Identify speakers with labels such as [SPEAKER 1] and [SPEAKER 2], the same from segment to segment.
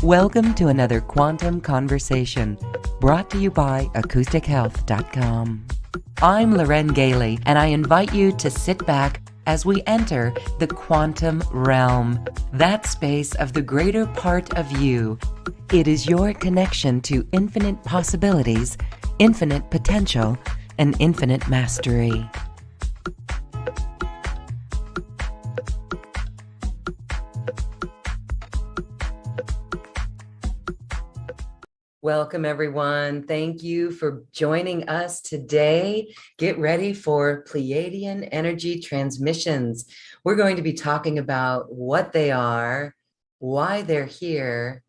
[SPEAKER 1] Welcome to another Quantum Conversation, brought to you by AcousticHealth.com. I'm Loren Gailey, and I invite you to sit back as we enter the quantum realm, that space of the greater part of you. It is your connection to infinite possibilities, infinite potential, and infinite mastery. Welcome, everyone. Thank you for joining us today. Get ready for Pleiadian Energy Transmissions. We're going to be talking about what they are, why they're here,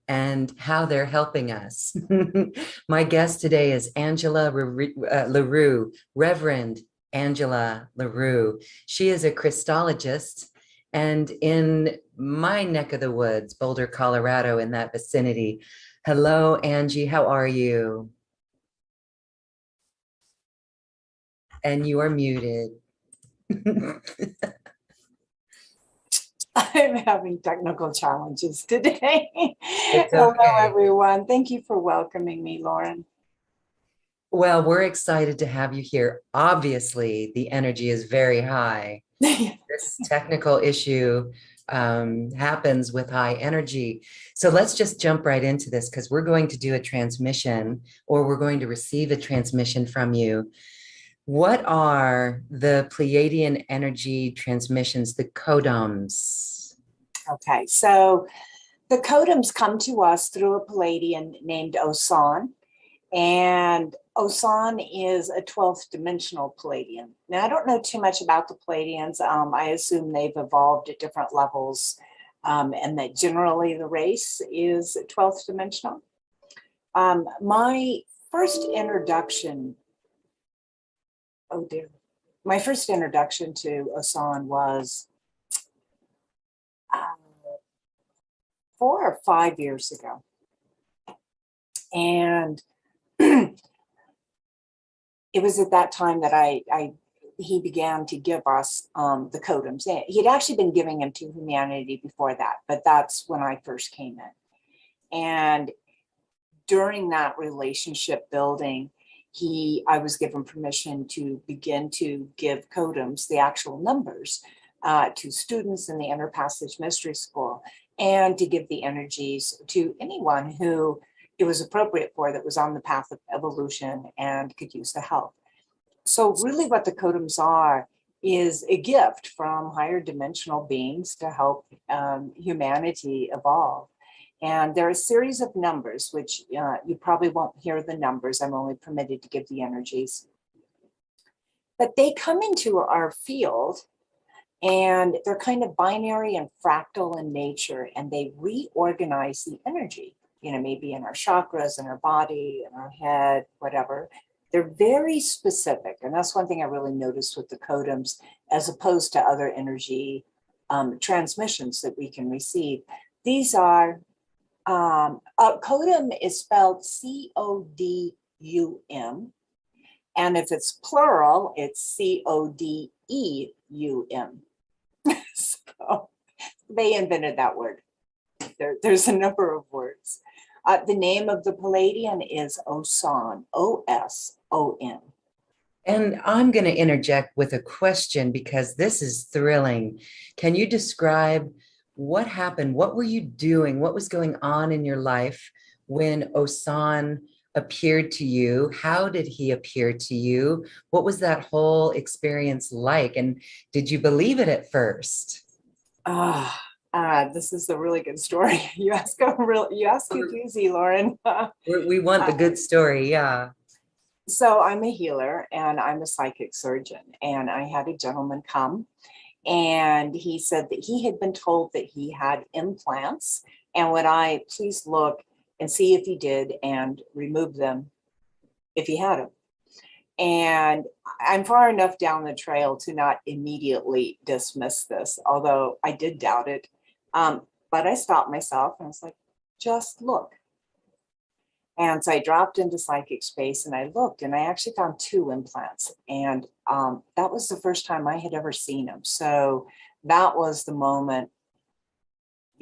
[SPEAKER 1] and how they're helping us. My guest today is Angela LaRue, Reverend Angela LaRue. She is a Christologist, and in my neck of the woods, Boulder, Colorado, in that vicinity. Hello, Angie, how are you? And you are muted.
[SPEAKER 2] I'm having technical challenges today.
[SPEAKER 1] It's
[SPEAKER 2] Hello,
[SPEAKER 1] okay.
[SPEAKER 2] everyone. Thank you for welcoming me, Lauren.
[SPEAKER 1] Well, we're excited to have you here. Obviously, the energy is very high. This technical issue happens with high energy. So let's just jump right into this, because we're going to do a transmission, or we're going to receive a transmission from you. What are the Pleiadian Energy Transmissions, the Codums?
[SPEAKER 2] Okay, so the Codums come to us through a Pleiadian named Osan, and Osan is a 12th dimensional Pleiadian. Now, I don't know too much about the Pleiadians. I assume they've evolved at different levels, and that generally the race is 12th dimensional. My first introduction to Osan was 4 or 5 years ago. And it was at that time that he began to give us the Codums. He had actually been giving them to humanity before that, but that's when I first came in. And during that relationship building, I was given permission to begin to give Codums, the actual numbers, to students in the Inner Passage Mystery School, and to give the energies to anyone who it was appropriate for, that was on the path of evolution and could use the help. So really what the Codums are is a gift from higher dimensional beings to help humanity evolve. And there are a series of numbers, which you probably won't hear the numbers. I'm only permitted to give the energies. But they come into our field, and they're kind of binary and fractal in nature, and they reorganize the energy, maybe in our chakras, in our body, in our head, whatever. They're very specific. And that's one thing I really noticed with the Codums, as opposed to other energy transmissions that we can receive. These are, Codum is spelled C-O-D-U-M. And if it's plural, it's C-O-D-E-U-M. So they invented that word. There's a number of words. The name of the Pleiadian is Osan, O-S-O-N.
[SPEAKER 1] And I'm going to interject with a question, because this is thrilling. Can you describe what happened? What were you doing? What was going on in your life when Osan appeared to you? How did he appear to you? What was that whole experience like? And did you believe it at first?
[SPEAKER 2] This is a really good story. You ask it easy, Lauren.
[SPEAKER 1] We want the good story, yeah.
[SPEAKER 2] So I'm a healer and I'm a psychic surgeon. And I had a gentleman come, and he said that he had been told that he had implants, and would I please look and see if he did and remove them if he had them. And I'm far enough down the trail to not immediately dismiss this, although I did doubt it. But I stopped myself and I was like, just look. And so I dropped into psychic space and I looked, and I actually found 2 implants. And that was the first time I had ever seen them. So that was the moment,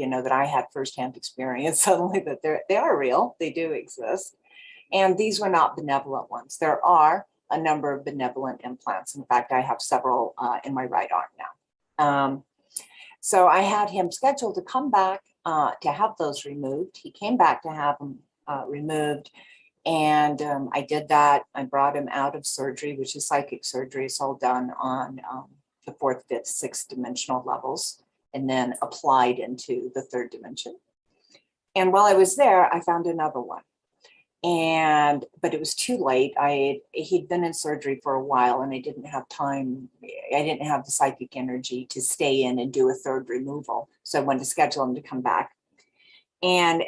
[SPEAKER 2] that I had firsthand experience suddenly that they are real, they do exist. And these were not benevolent ones. There are a number of benevolent implants. In fact, I have several in my right arm now. So I had him scheduled to come back to have those removed. He came back to have them removed. And I did that. I brought him out of surgery, which is psychic surgery. It's all done on the 4th, 5th, 6th dimensional levels, and then applied into the 3rd dimension. And while I was there, I found another one. But it was too late. He'd been in surgery for a while, and I didn't have time. I didn't have the psychic energy to stay in and do a 3rd removal. So I wanted to schedule him to come back. And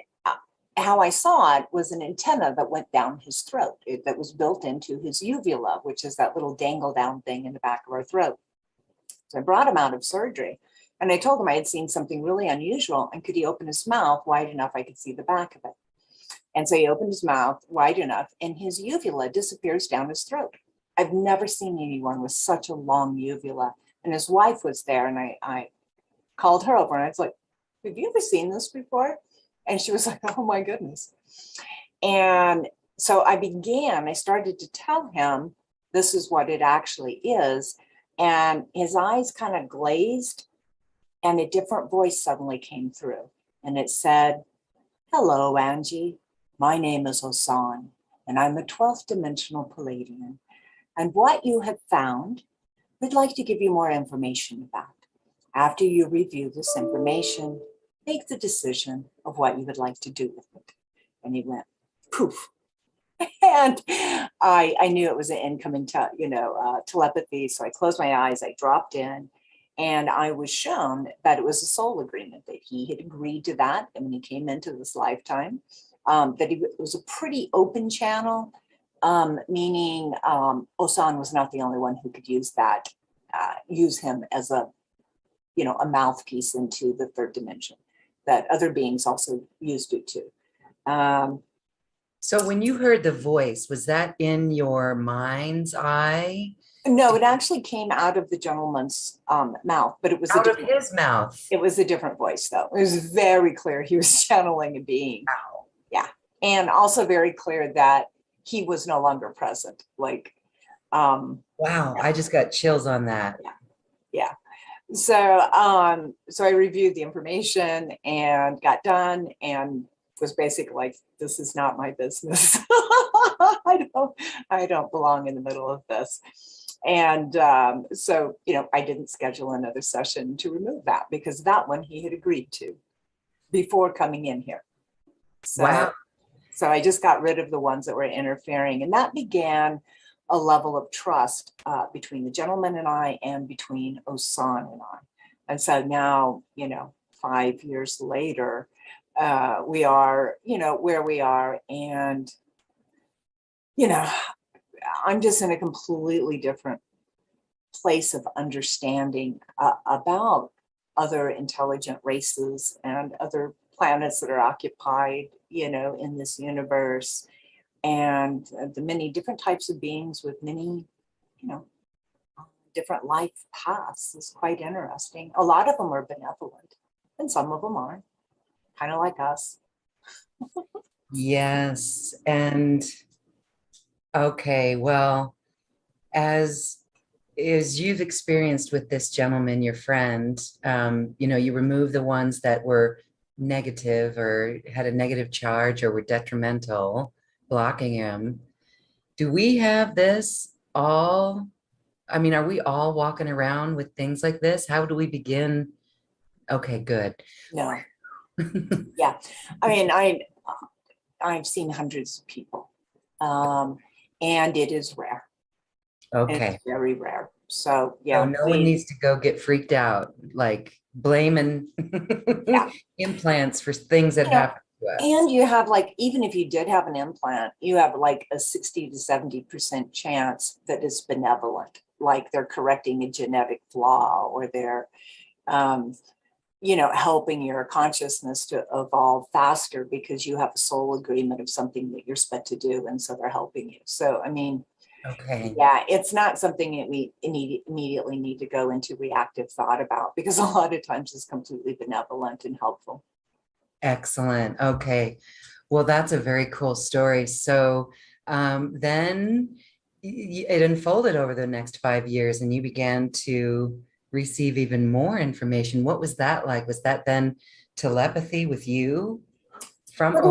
[SPEAKER 2] how I saw it was an antenna that went down his throat, that was built into his uvula, which is that little dangle down thing in the back of our throat. So I brought him out of surgery, and I told him I had seen something really unusual, and could he open his mouth wide enough I could see the back of it. And so he opened his mouth wide enough, and his uvula disappears down his throat. I've never seen anyone with such a long uvula. And his wife was there, and I called her over, and I was like, have you ever seen this before? And she was like, oh my goodness. And so I started to tell him, this is what it actually is. And his eyes kind of glazed, and a different voice suddenly came through. And it said, hello, Angie. My name is Osan, and I'm a 12th dimensional Pleiadian. And what you have found, we'd like to give you more information about. After you review this information, make the decision of what you would like to do with it. And he went, poof. And I knew it was an incoming telepathy. So I closed my eyes, I dropped in, and I was shown that it was a soul agreement, that he had agreed to that. And when he came into this lifetime, that it was a pretty open channel, meaning Osan was not the only one who could use that, use him as a mouthpiece into the 3rd dimension, that other beings also used it too.
[SPEAKER 1] So when you heard the voice, was that in your mind's eye?
[SPEAKER 2] No, it actually came out of the gentleman's mouth, but it was
[SPEAKER 1] out of his mouth.
[SPEAKER 2] It was a different voice, though. It was very clear he was channeling a being.
[SPEAKER 1] Wow.
[SPEAKER 2] Yeah, and also very clear that he was no longer present.
[SPEAKER 1] Wow, I just got chills on that.
[SPEAKER 2] Yeah. So I reviewed the information and got done, and was basically like, this is not my business. I don't belong in the middle of this. And so I didn't schedule another session to remove that, because that one he had agreed to before coming in here. So,
[SPEAKER 1] wow.
[SPEAKER 2] So I just got rid of the ones that were interfering, and that began a level of trust between the gentleman and I, and between Osan and I. And so now, 5 years later, we are, where we are, and, I'm just in a completely different place of understanding about other intelligent races and other planets that are occupied, in this universe, and the many different types of beings with many, different life paths is quite interesting. A lot of them are benevolent, and some of them aren't, kind of like us.
[SPEAKER 1] Yes. And okay, well, as you've experienced with this gentleman, your friend, you remove the ones that were negative or had a negative charge or were detrimental, blocking him. Do we have this all? I mean, are we all walking around with things like this? How do we begin? Okay, good.
[SPEAKER 2] No. Yeah. I mean, I've seen hundreds of people, and it is rare.
[SPEAKER 1] Okay.
[SPEAKER 2] It's very rare. So yeah.
[SPEAKER 1] So no one needs to go get freaked out, like blaming implants for things that happen to us.
[SPEAKER 2] And you have, even if you did have an implant, you have a 60 to 70% chance that it's benevolent, like they're correcting a genetic flaw, or they're helping your consciousness to evolve faster because you have a soul agreement of something that you're supposed to do. And so they're helping you. So, I mean,
[SPEAKER 1] Okay.
[SPEAKER 2] Yeah, it's not something that we immediately need to go into reactive thought about, because a lot of times it's completely benevolent and helpful.
[SPEAKER 1] Excellent. Okay. Well, that's a very cool story. So then it unfolded over the next 5 years and you began to receive even more information. What was that like? Was that then telepathy with you from
[SPEAKER 2] But
[SPEAKER 1] Osan?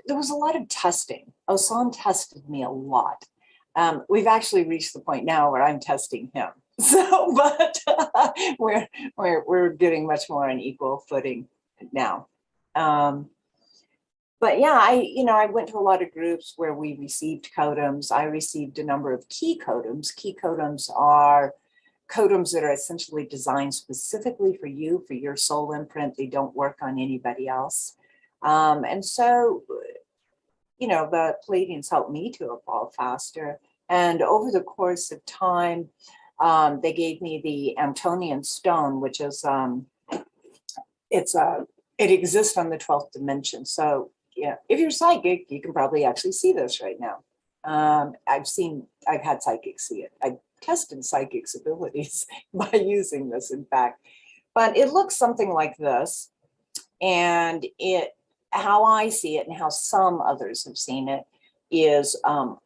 [SPEAKER 2] there was a lot of testing. Osan tested me a lot. We've actually reached the point now where I'm testing him. So, but we're getting much more on equal footing now. But yeah, I went to a lot of groups where we received codums. I received a number of key codums. Key codums are codums that are essentially designed specifically for you, for your soul imprint. They don't work on anybody else. And so, the Pleiadians helped me to evolve faster. And over the course of time, they gave me the Antonian stone, which is it exists on the 12th dimension. So yeah, if you're psychic, you can probably actually see this right now. I've had psychics see it. I've tested psychics' abilities by using this, in fact. But it looks something like this. And how I see it and how some others have seen it is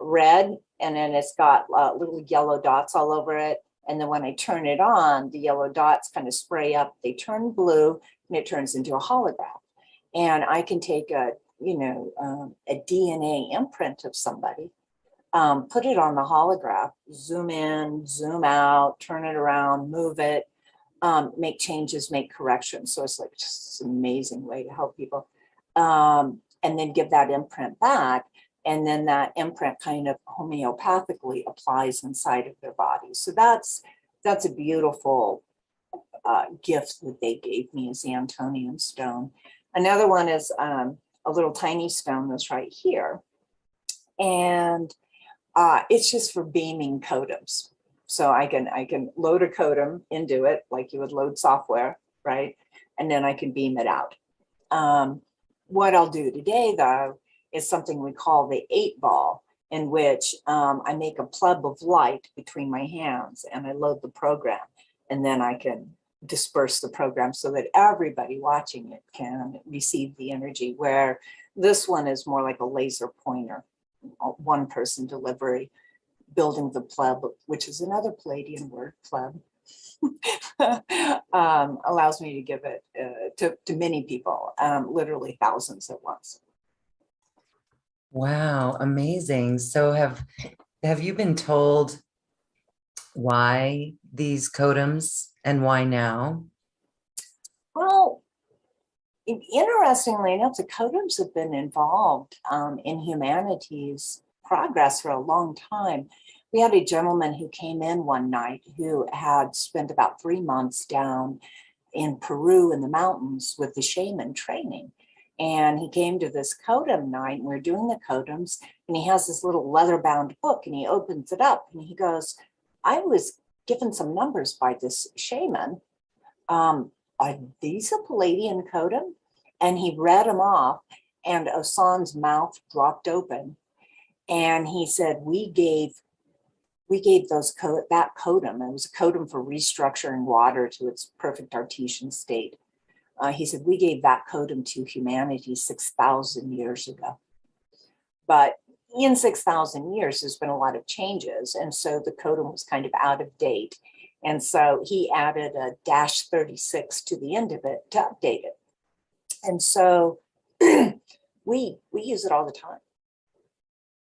[SPEAKER 2] red, and then it's got little yellow dots all over it. And then when I turn it on, the yellow dots kind of spray up, they turn blue, and it turns into a holograph. And I can take a DNA imprint of somebody, put it on the holograph, zoom in, zoom out, turn it around, move it, make changes, make corrections. So it's like just an amazing way to help people. And then give that imprint back. And then that imprint kind of homeopathically applies inside of their body. So that's a beautiful gift that they gave me, is the Antonian stone. Another one is a little tiny stone that's right here. And it's just for beaming codums. So I can load a codum into it like you would load software, right? And then I can beam it out. What I'll do today, though, is something we call the 8-ball, in which I make a plug of light between my hands and I load the program, and then I can disperse the program so that everybody watching it can receive the energy, where this one is more like a laser pointer, one person delivery, building the pleb, which is another Pleiadian word, pleb. Allows me to give it to many people, literally thousands at once.
[SPEAKER 1] Wow, amazing. So have you been told why these codums and why now?
[SPEAKER 2] Well, interestingly enough, the codums have been involved in humanity's progress for a long time. We had a gentleman who came in one night who had spent about 3 months down in Peru in the mountains with the shaman training. And he came to this codum night, and we're doing the codums, and he has this little leather-bound book, and he opens it up, and he goes, I was given some numbers by this shaman. Are these a Pleiadian codum? And he read them off, and Osan's mouth dropped open. And he said, we gave that codum. It was a codum for restructuring water to its perfect artesian state. He said, we gave that codum to humanity 6,000 years ago. But in 6,000 years, there's been a lot of changes. And so the codum was kind of out of date. And so he added a -36 to the end of it to update it. And so we use it all the time.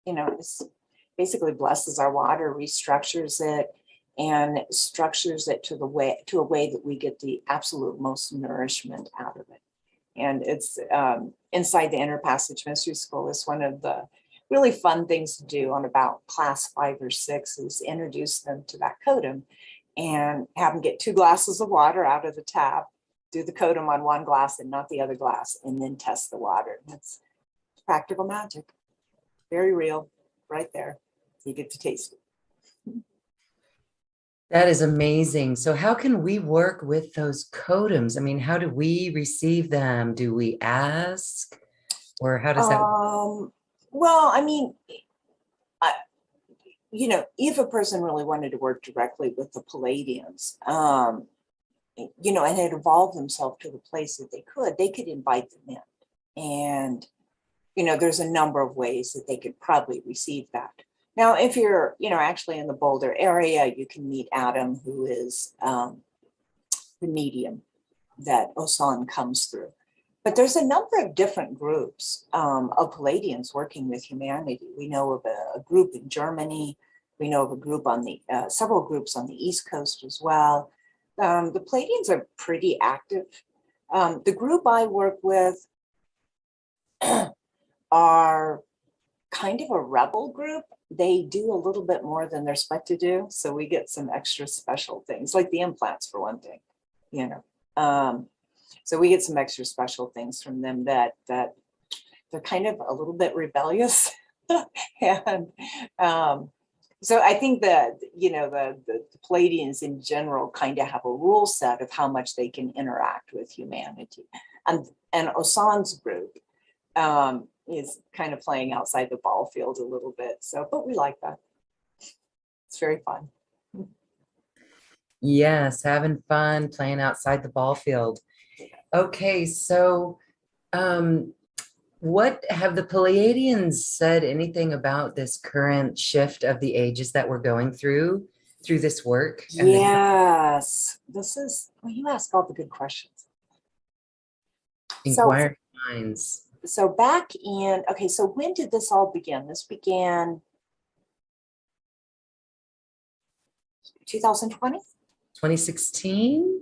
[SPEAKER 2] It's basically blesses our water, restructures it, and structures it to a way that we get the absolute most nourishment out of it. And it's inside the Inner Passage Mystery School is one of the really fun things to do on about class 5 or 6 is introduce them to that codum and have them get 2 glasses of water out of the tap, do the codum on one glass and not the other glass, and then test the water. That's practical magic. Very real, right there. You get to taste it.
[SPEAKER 1] That is amazing. So how can we work with those codums? I mean, how do we receive them? Do we ask? Or how does that?
[SPEAKER 2] Well, I mean, you know, if a person really wanted to work directly with the Pleiadians, you know, and had evolved themselves to the place that they could invite them in. And, you know, there's a number of ways that they could probably receive that. Now, if you're, you know, actually in the Boulder area, you can meet Adam, who is the medium that Osan comes through. But there's a number of different groups of Pleiadians working with humanity. We know of a group in Germany. We know of a group on the, several groups on the East Coast as well. The Pleiadians are pretty active. The group I work with are kind of a rebel group. They do a little bit more than they're supposed to do. So we get some extra special things, like the implants for one thing, you know. So we get some extra special things from them that they're kind of a little bit rebellious. And so I think that, you know, the Pleiadians in general kind of have a rule set of how much they can interact with humanity. And Osan's group is kind of playing outside the ball field a little bit. So, but we like that. It's very fun.
[SPEAKER 1] Yes, having fun playing outside the ball field. Okay, so what have the Pleiadians said anything about this current shift of the ages that we're going through this work?
[SPEAKER 2] Yes, this is, well, you ask all the good questions.
[SPEAKER 1] Inquiring minds.
[SPEAKER 2] So back in, okay, so when did this all begin? This began 2020?
[SPEAKER 1] 2016?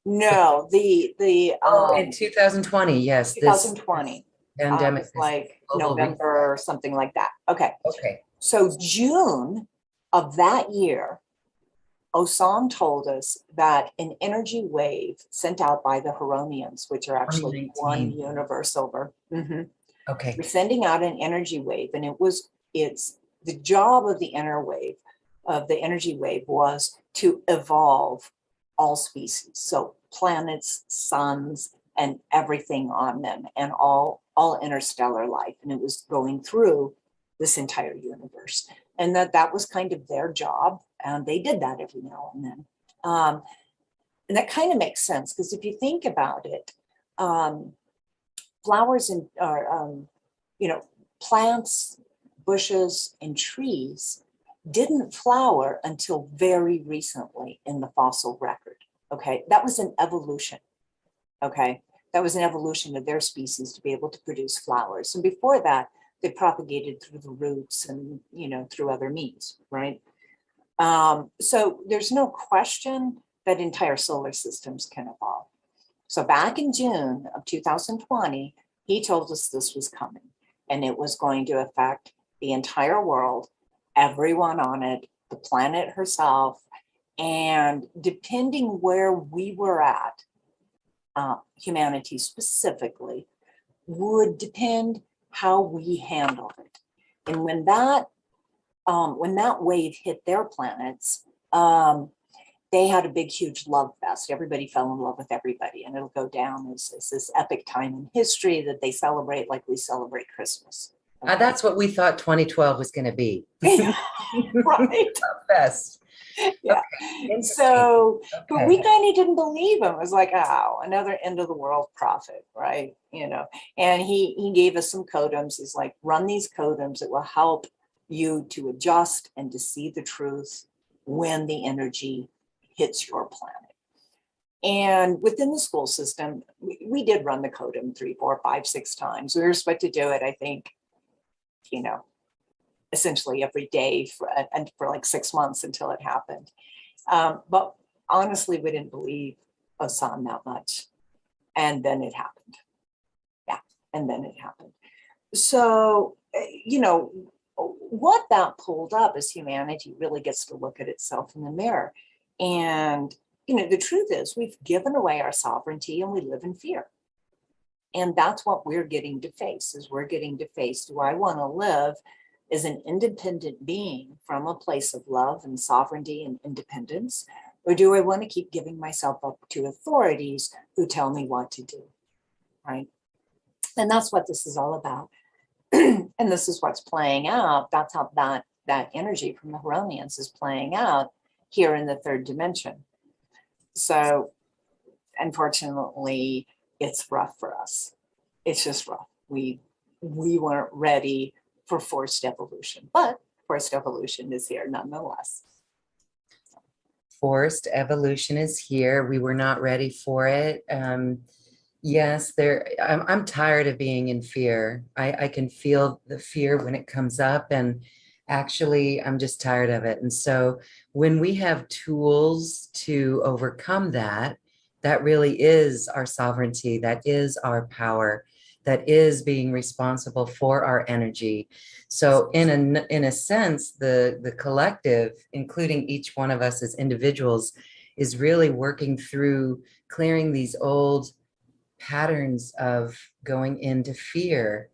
[SPEAKER 2] No,
[SPEAKER 1] in 2020, yes.
[SPEAKER 2] 2020.
[SPEAKER 1] This pandemic.
[SPEAKER 2] Like November or something like that. Okay.
[SPEAKER 1] Okay.
[SPEAKER 2] So June of that year, Osan told us that an energy wave sent out by the Huronians, which are actually one universe over.
[SPEAKER 1] Okay.
[SPEAKER 2] We're sending out an energy wave, and it's the job of the energy wave was to evolve all species. So planets, suns, and everything on them, and all interstellar life. And it was going through this entire universe. And that was kind of their job. And they did that every now and then. And that kind of makes sense, because if you think about it, flowers and you know, plants, bushes, and trees didn't flower until very recently in the fossil record. Okay, that was an evolution. Okay, that was an evolution of their species to be able to produce flowers. And before that, they propagated through the roots and, you know, through other means, right? So there's no question that entire solar systems can evolve. So back in June of 2020, he told us this was coming, and it was going to affect the entire world, everyone on it, the planet herself, and depending where we were at, humanity specifically, would depend how we handled it. And when that wave hit their planets, they had a big, huge love fest. Everybody fell in love with everybody, and it'll go down as this epic time in history that they celebrate like we celebrate Christmas. Okay.
[SPEAKER 1] That's what we thought 2012 was going to be.
[SPEAKER 2] Right.
[SPEAKER 1] Fest.
[SPEAKER 2] Yeah.
[SPEAKER 1] Okay.
[SPEAKER 2] So, but we kind of didn't believe him. It was like, oh, another end of the world prophet, right? You know, and he gave us some codums. He's like, run these codums. It will help you to adjust and to see the truth when the energy hits your planet. And within the school system, we did run the codum 3, 4, 5, 6 times. We were supposed to do it, I think, you know, essentially every day for like 6 months until it happened. But honestly, we didn't believe Osan that much. And then it happened. Yeah, and then it happened. So, you know, what that pulled up is humanity really gets to look at itself in the mirror. And, you know, the truth is we've given away our sovereignty and we live in fear. And that's what we're getting to face, is we're getting to face, do I want to live as an independent being from a place of love and sovereignty and independence? Or do I want to keep giving myself up to authorities who tell me what to do, right? And that's what this is all about. And this is what's playing out. That's how that that energy from the Huronians is playing out here in the third dimension. So unfortunately, it's rough for us. It's just rough. We weren't ready for forced evolution, but forced evolution is here nonetheless.
[SPEAKER 1] Forced evolution is here. We were not ready for it. Yes, I'm tired of being in fear. I can feel the fear when it comes up, and actually I'm just tired of it. And so when we have tools to overcome that, that really is our sovereignty, that is our power, that is being responsible for our energy. So in a sense, the collective, including each one of us as individuals, is really working through clearing these old patterns of going into fear.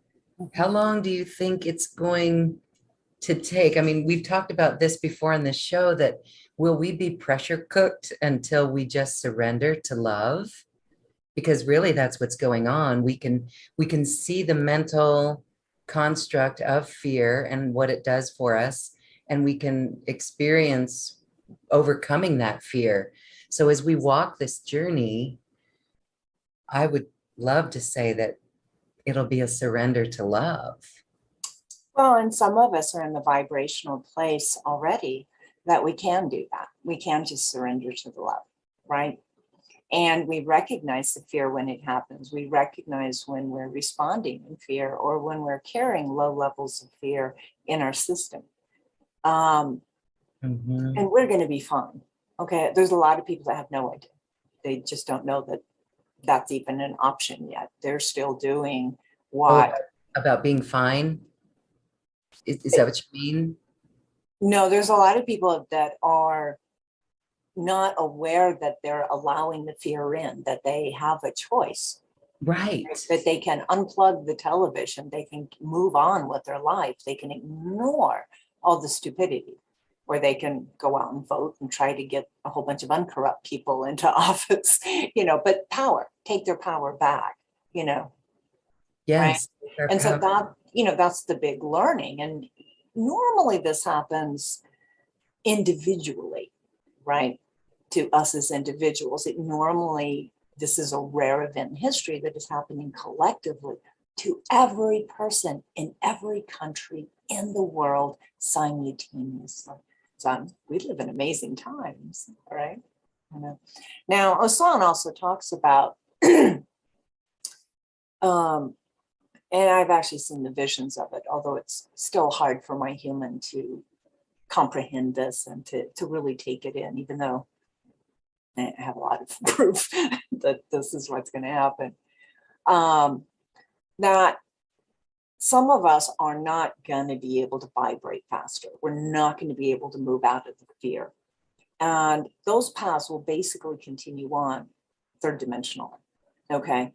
[SPEAKER 1] How long do you think it's going to take? I mean, we've talked about this before on this show, that will we be pressure cooked until we just surrender to love? Because really that's what's going on. We can see the mental construct of fear and what it does for us, and we can experience overcoming that fear. So as we walk this journey, I would love to say that it'll be a surrender to love.
[SPEAKER 2] Well, and some of us are in the vibrational place already that we can do that. We can just surrender to the love, right? And we recognize the fear when it happens. We recognize when we're responding in fear, or when we're carrying low levels of fear in our system. And we're going to be fine. Okay. There's a lot of people that have no idea. They just don't know that that's even an option yet. They're still doing what?
[SPEAKER 1] About being fine? Is that what you mean?
[SPEAKER 2] No, there's a lot of people that are not aware that they're allowing the fear in, that they have a choice.
[SPEAKER 1] Right.
[SPEAKER 2] That they can unplug the television, they can move on with their life, they can ignore all the stupidity, or they can go out and vote and try to get a whole bunch of uncorrupt people into office, but power, take their power back,
[SPEAKER 1] Yes.
[SPEAKER 2] Right? And so that, that's the big learning. And normally this happens individually, right? To us as individuals, this is a rare event in history that is happening collectively to every person in every country in the world simultaneously. So we live in amazing times, right? Now, Osan also talks about, and I've actually seen the visions of it, although it's still hard for my human to comprehend this and to really take it in, even though I have a lot of proof that this is what's going to happen. That some of us are not going to be able to vibrate faster. We're not going to be able to move out of the fear. And those paths will basically continue on third dimensionally. Okay.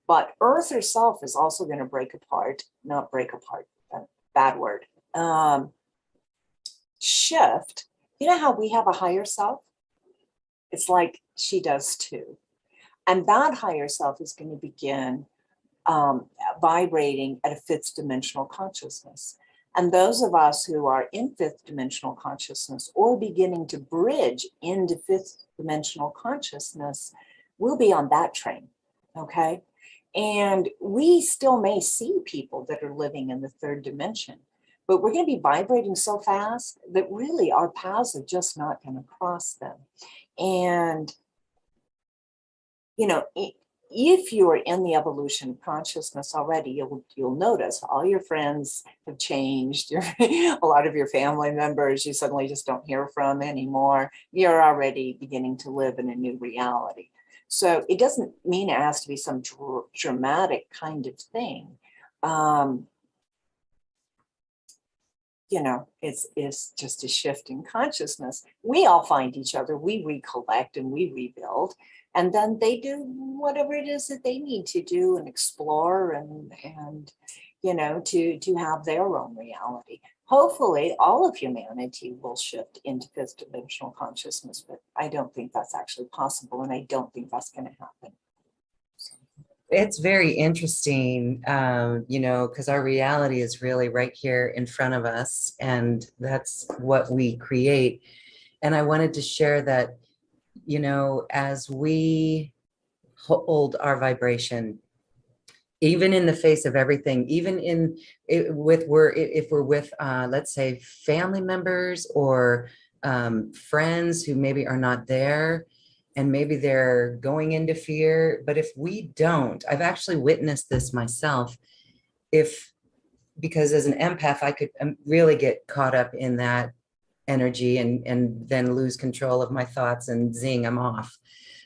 [SPEAKER 2] But Earth herself is also going to not break apart, bad word. Shift. You know how we have a higher self? It's like she does too. And that higher self is going to begin vibrating at a fifth dimensional consciousness. And those of us who are in fifth dimensional consciousness or beginning to bridge into fifth dimensional consciousness will be on that train. Okay. And we still may see people that are living in the third dimension, but we're going to be vibrating so fast that really our paths are just not going to cross them. And, if you are in the evolution of consciousness already, you'll notice all your friends have changed. A lot of your family members you suddenly just don't hear from anymore. You're already beginning to live in a new reality. So it doesn't mean it has to be some dramatic kind of thing. It's just a shift in consciousness. We all find each other, we recollect and we rebuild, and then they do whatever it is that they need to do and explore and to have their own reality. Hopefully all of humanity will shift into fifth dimensional consciousness, but I don't think that's actually possible, and I don't think that's going to happen.
[SPEAKER 1] It's very interesting, because our reality is really right here in front of us, and that's what we create. And I wanted to share that, as we hold our vibration, even in the face of everything, even in it, with we're if we're with let's say family members or friends who maybe are not there, and maybe they're going into fear. But if we don't, I've actually witnessed this myself. If Because as an empath, I could really get caught up in that energy and then lose control of my thoughts, and zing, I'm off.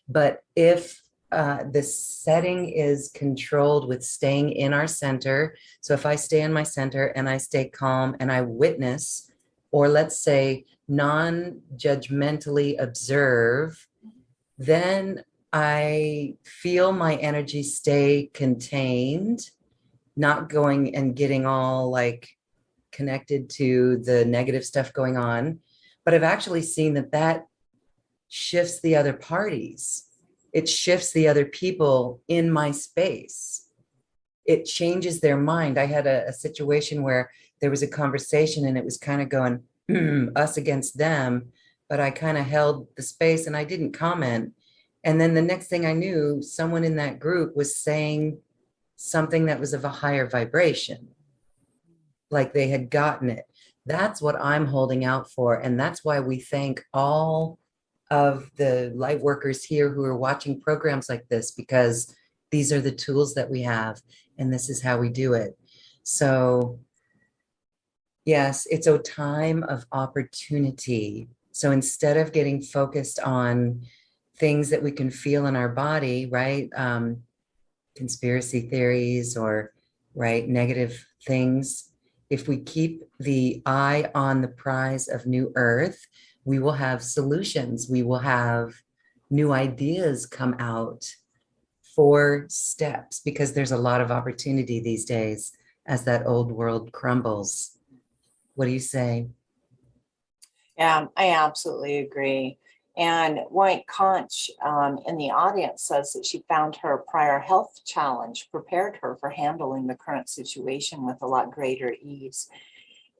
[SPEAKER 1] But if the setting is controlled with staying in our center, so if I stay in my center and I stay calm and I witness, or let's say non-judgmentally observe, then I feel my energy stay contained, not going and getting all like connected to the negative stuff going on. But I've actually seen that shifts the other parties. It shifts the other people in my space. It changes their mind. I had a situation where there was a conversation and it was kind of going us against them, but I kind of held the space and I didn't comment. And then the next thing I knew, someone in that group was saying something that was of a higher vibration, like they had gotten it. That's what I'm holding out for. And that's why we thank all of the light workers here who are watching programs like this, because these are the tools that we have, and this is how we do it. So yes, it's a time of opportunity. So instead of getting focused on things that we can feel in our body, right? Conspiracy theories or right negative things, if we keep the eye on the prize of new earth, we will have solutions. We will have new ideas come out for steps, because there's a lot of opportunity these days as that old world crumbles. What do you say?
[SPEAKER 2] Yeah, I absolutely agree. And White Conch in the audience says that she found her prior health challenge prepared her for handling the current situation with a lot greater ease.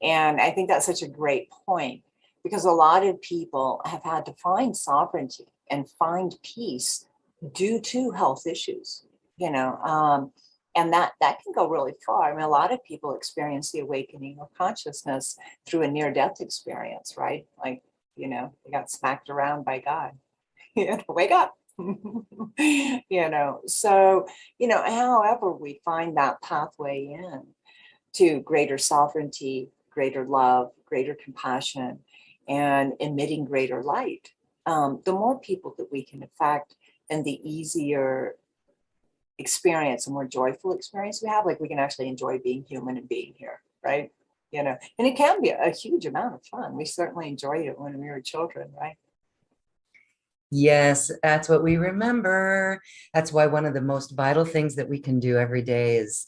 [SPEAKER 2] And I think that's such a great point, because a lot of people have had to find sovereignty and find peace due to health issues, and that can go really far. I mean, a lot of people experience the awakening of consciousness through a near-death experience, right? Like, they got smacked around by God. Wake up. So, however we find that pathway in to greater sovereignty, greater love, greater compassion, and emitting greater light, the more people that we can affect, and the easier experience, a more joyful experience we have, like we can actually enjoy being human and being here, right? And it can be a huge amount of fun. We certainly enjoyed it when we were children, right?
[SPEAKER 1] Yes, that's what we remember. That's why one of the most vital things that we can do every day is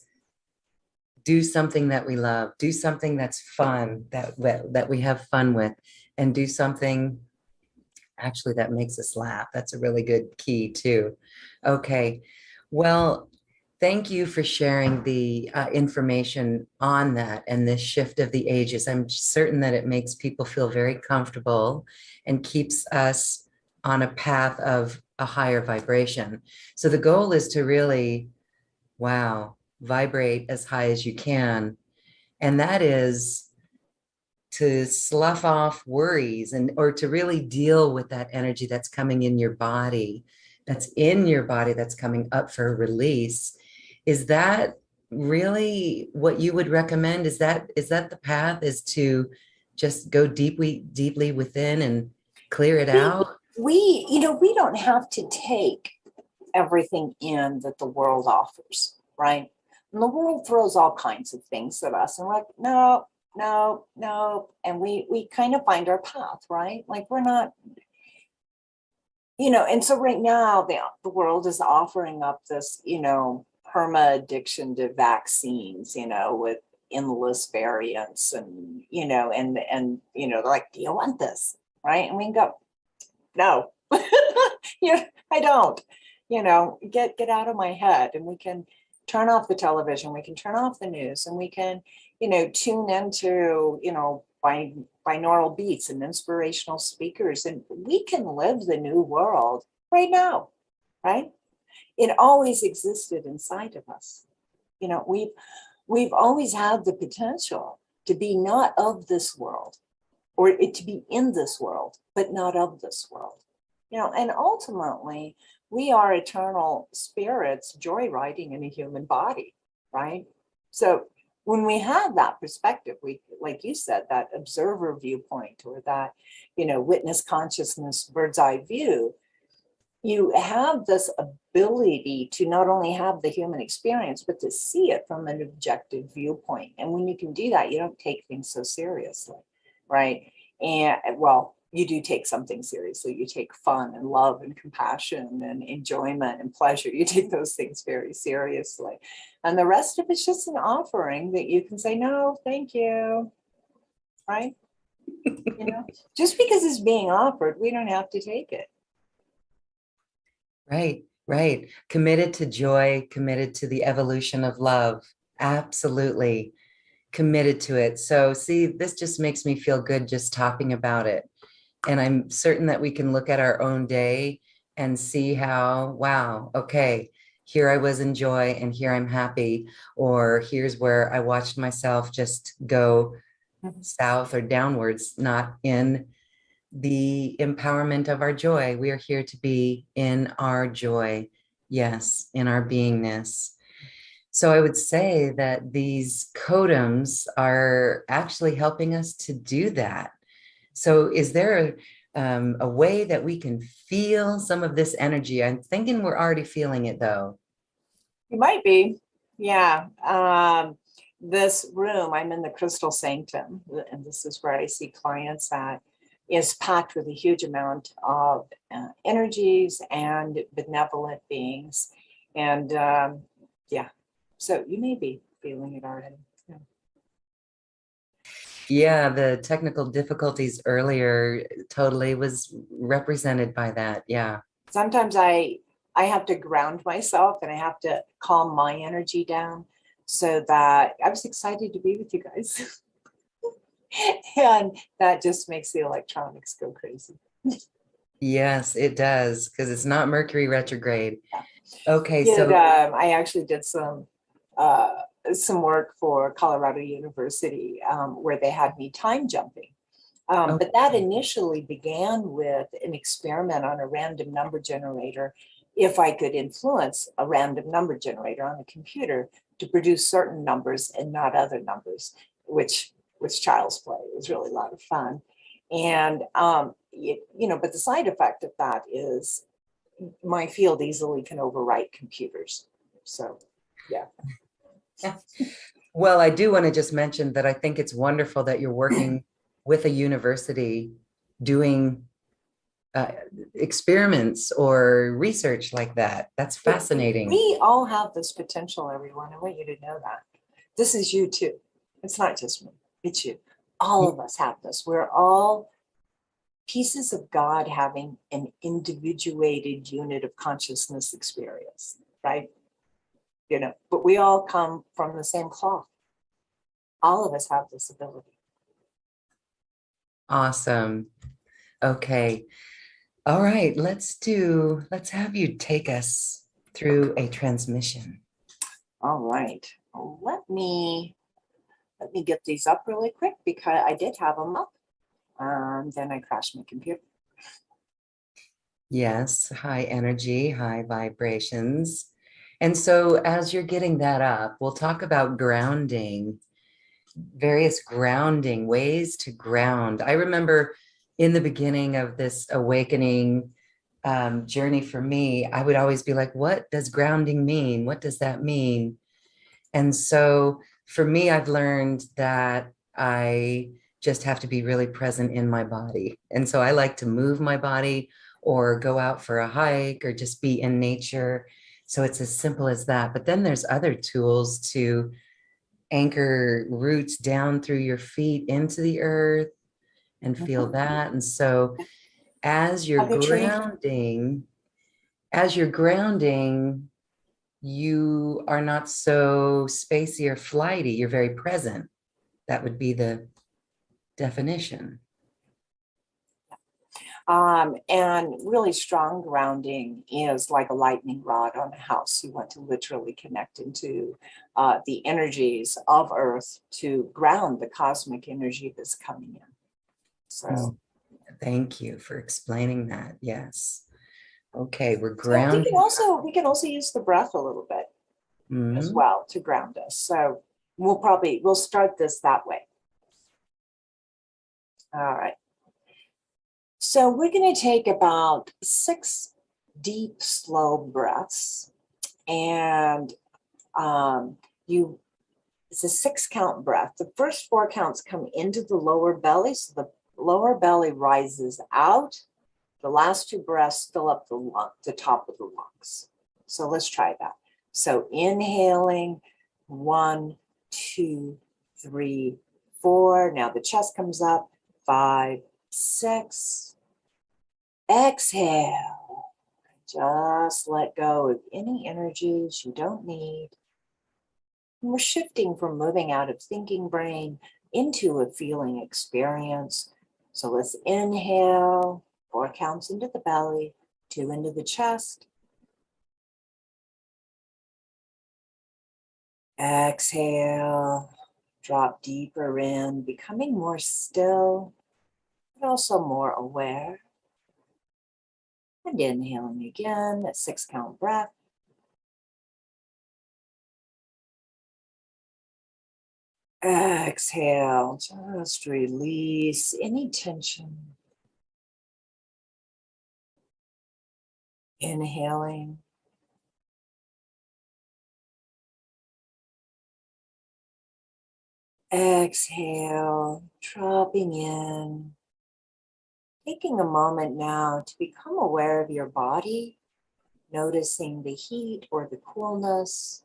[SPEAKER 1] do something that we love, do something that's fun, that we have fun with, and do something actually that makes us laugh. That's a really good key too. Okay, well, thank you for sharing the information on that and this shift of the ages. I'm certain that it makes people feel very comfortable and keeps us on a path of a higher vibration. So the goal is to really, wow, vibrate as high as you can. And that is to slough off worries, and or to really deal with that energy that's coming in your body, that's coming up for release. Is that really what you would recommend? Is that the path, is to just go deeply within and clear it out?
[SPEAKER 2] We don't have to take everything in that the world offers, right? And the world throws all kinds of things at us, and we're like, no, no, no. And we kind of find our path, right? Like we're not, and so right now the world is offering up this, perma addiction to vaccines, with endless variants, and they're like, do you want this? Right? And we can go, no, I don't. get out of my head, and we can turn off the television, we can turn off the news, and we can, tune into, binaural beats and inspirational speakers, and we can live the new world right now, right? It always existed inside of us. We've always had the potential to be not of this world, or to be in this world, but not of this world. And ultimately, we are eternal spirits joyriding in a human body, right? So when we have that perspective, we, like you said, that observer viewpoint, or that, witness consciousness, bird's eye view, you have this ability to not only have the human experience, but to see it from an objective viewpoint. And when you can do that, you don't take things so seriously, right? And well, you do take something seriously. You take fun and love and compassion and enjoyment and pleasure. You take those things very seriously. And the rest of it's just an offering that you can say, no, thank you, right? Just because it's being offered, we don't have to take it.
[SPEAKER 1] Right, right. Committed to joy, committed to the evolution of love. Absolutely committed to it. So see, this just makes me feel good just talking about it. And I'm certain that we can look at our own day and see how, wow, okay, here I was in joy and here I'm happy. Or here's where I watched myself just go south or downwards, not in the empowerment of our joy. We are here to be in our joy. Yes, in our beingness. So I would say that these codums are actually helping us to do that. So is there a way that we can feel some of this energy? I'm thinking we're already feeling it though.
[SPEAKER 2] You might be. Yeah. This room, I'm in the crystal sanctum, and this is where I see clients at, is packed with a huge amount of energies and benevolent beings. And yeah, so you may be feeling it already.
[SPEAKER 1] Yeah, the technical difficulties earlier totally was represented by that. Yeah.
[SPEAKER 2] Sometimes I have to ground myself, and I have to calm my energy down, so that I was excited to be with you guys. And that just makes the electronics go crazy.
[SPEAKER 1] Yes, it does, because it's not Mercury retrograde.
[SPEAKER 2] Yeah.
[SPEAKER 1] Okay, so
[SPEAKER 2] I actually did some work for Colorado University, where they had me time jumping. But that initially began with an experiment on a random number generator. If I could influence a random number generator on a computer to produce certain numbers and not other numbers, which was child's play. It was really a lot of fun. And, but the side effect of that is my field easily can overwrite computers. So, yeah.
[SPEAKER 1] Well, I do want to just mention that I think it's wonderful that you're working with a university doing experiments or research like that. That's fascinating.
[SPEAKER 2] We all have this potential, everyone. I want you to know that. This is you too. It's not just me, it's you. All of us have this. We're all pieces of God having an individuated unit of consciousness experience, right? But we all come from the same cloth. All of us have this ability.
[SPEAKER 1] Awesome. Okay. All right, let's have you take us through a transmission.
[SPEAKER 2] All right. Let me get these up really quick, because I did have them up. Then I crashed my computer.
[SPEAKER 1] Yes, high energy, high vibrations. And so as you're getting that up, we'll talk about grounding, various grounding ways to ground. I remember in the beginning of this awakening journey for me, I would always be like, what does grounding mean? What does that mean? And so for me, I've learned that I just have to be really present in my body. And so I like to move my body or go out for a hike or just be in nature. So it's as simple as that. But then there's other tools to anchor roots down through your feet into the earth and feel that. And so as you're grounding, as you're grounding, you are not so spacey or flighty. You're very present. That would be the definition.
[SPEAKER 2] And really strong grounding is like a lightning rod on a house. You want to literally connect into the energies of Earth to ground the cosmic energy that's coming in. So
[SPEAKER 1] thank you for explaining that. Yes. Okay, we're
[SPEAKER 2] so
[SPEAKER 1] grounding.
[SPEAKER 2] we can also use the breath a little bit as well to ground us. So we'll start this that way. All right. So we're going to take about 6 deep, slow breaths, and it's a 6-count breath. The first 4 counts come into the lower belly, so the lower belly rises out. The last 2 breaths fill up the top of the lungs. So let's try that. So inhaling, 1, 2, 3, 4. Now the chest comes up, 5, 6. Exhale. Just let go of any energies you don't need. And we're shifting from moving out of thinking brain into a feeling experience. So let's inhale, 4 counts into the belly, 2 into the chest. Exhale, drop deeper in, becoming more still, but also more aware. And inhaling again, that 6-count breath. Exhale, just release any tension. Inhaling. Exhale, dropping in. Taking a moment now to become aware of your body, noticing the heat or the coolness,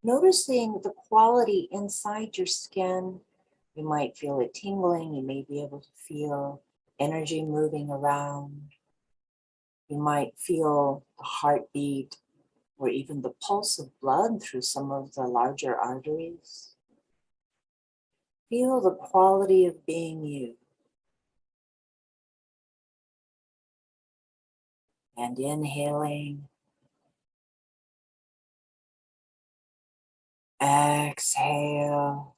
[SPEAKER 2] noticing the quality inside your skin. You might feel it tingling. You may be able to feel energy moving around. You might feel the heartbeat or even the pulse of blood through some of the larger arteries. Feel the quality of being you. And inhaling. Exhale.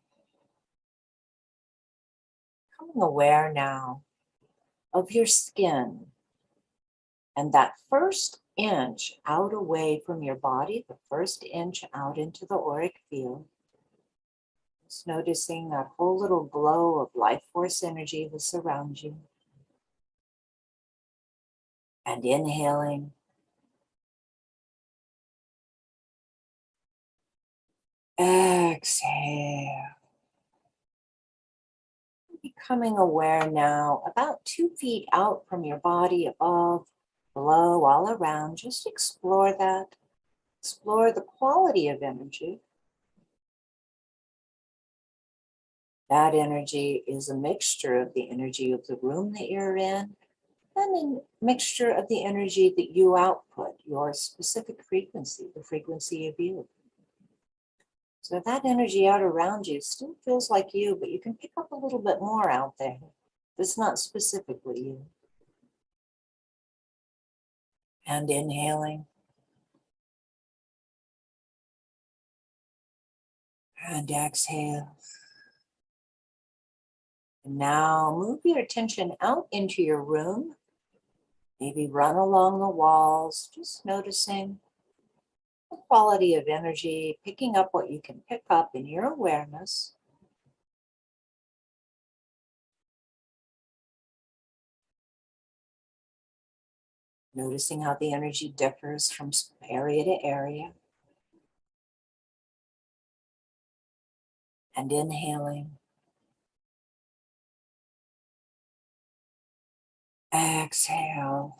[SPEAKER 2] Becoming aware now of your skin and that first inch out away from your body, the first inch out into the auric field. Just noticing that whole little glow of life force energy that surrounds you. And inhaling. Exhale. Becoming aware now, about 2 feet out from your body, above, below, all around. Just explore that. Explore the quality of energy. That energy is a mixture of the energy of the room that you're in and a mixture of the energy that you output, your specific frequency, the frequency of you. So that energy out around you still feels like you, but you can pick up a little bit more out there that's not specifically you. And inhaling. And exhale. And now move your attention out into your room. Maybe run along the walls, just noticing the quality of energy, picking up what you can pick up in your awareness. Noticing how the energy differs from area to area. And inhaling. Exhale.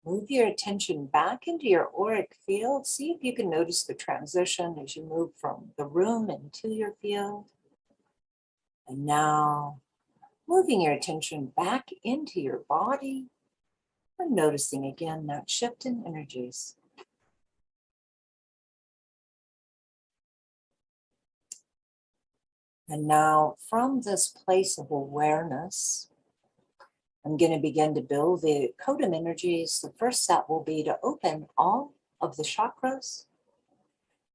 [SPEAKER 2] Move your attention back into your auric field. See if you can notice the transition as you move from the room into your field. And now moving your attention back into your body. We're noticing again that shift in energies. And now from this place of awareness, I'm going to begin to build the Codum energies. The first set will be to open all of the chakras.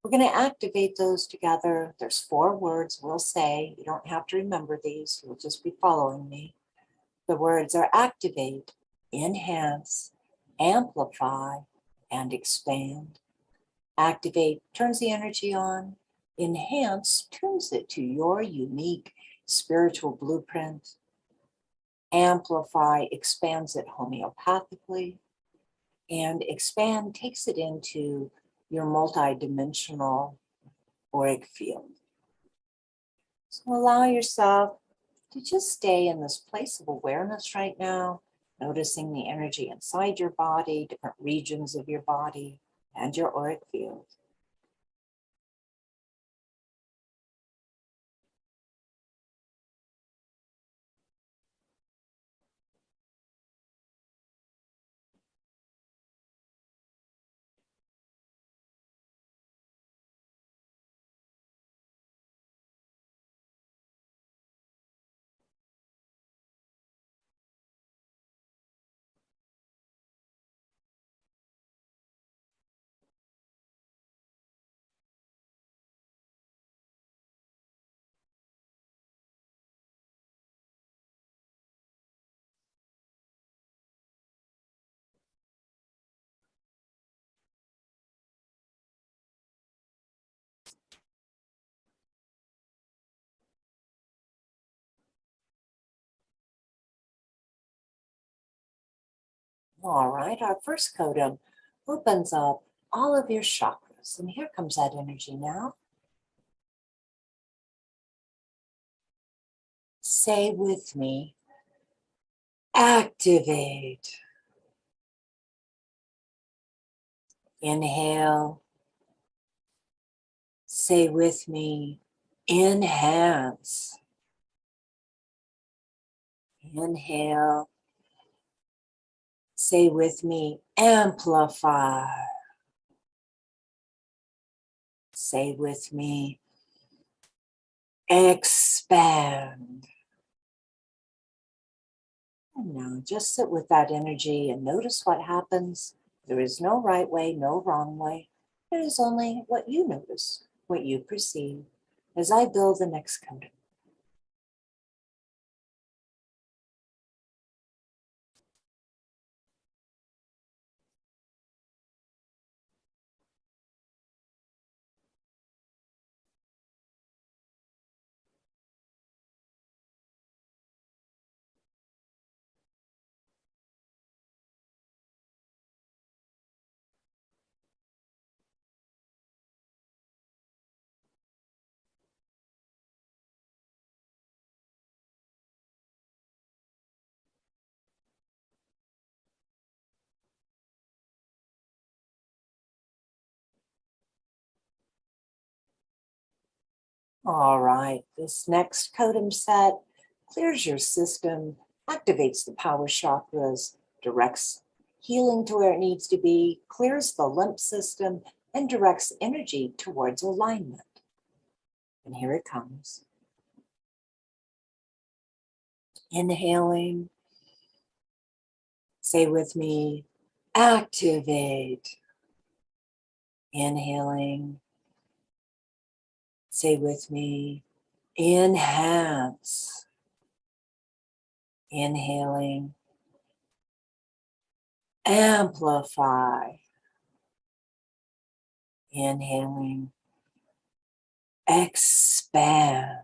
[SPEAKER 2] We're going to activate those together. There's 4 words we'll say. You don't have to remember these. You'll just be following me. The words are activate, enhance, amplify, and expand. Activate turns the energy on. Enhance tunes it to your unique spiritual blueprint. Amplify expands it homeopathically. And expand takes it into your multidimensional auric field. So allow yourself to just stay in this place of awareness right now, noticing the energy inside your body, different regions of your body, and your auric field. All right, our first codum opens up all of your chakras. And here comes that energy now. Say with me, activate. Inhale. Say with me, enhance. Inhale. Say with me, amplify. Say with me, expand. And now just sit with that energy and notice what happens. There is no right way, no wrong way. There is only what you notice, what you perceive, as I build the next codum. All right, this next codum set clears your system, activates the power chakras, directs healing to where it needs to be, clears the lymph system, and directs energy towards alignment. And here it comes. Inhaling. Say with me, activate. Inhaling. Say with me, enhance. Inhaling. Amplify. Inhaling. Expand.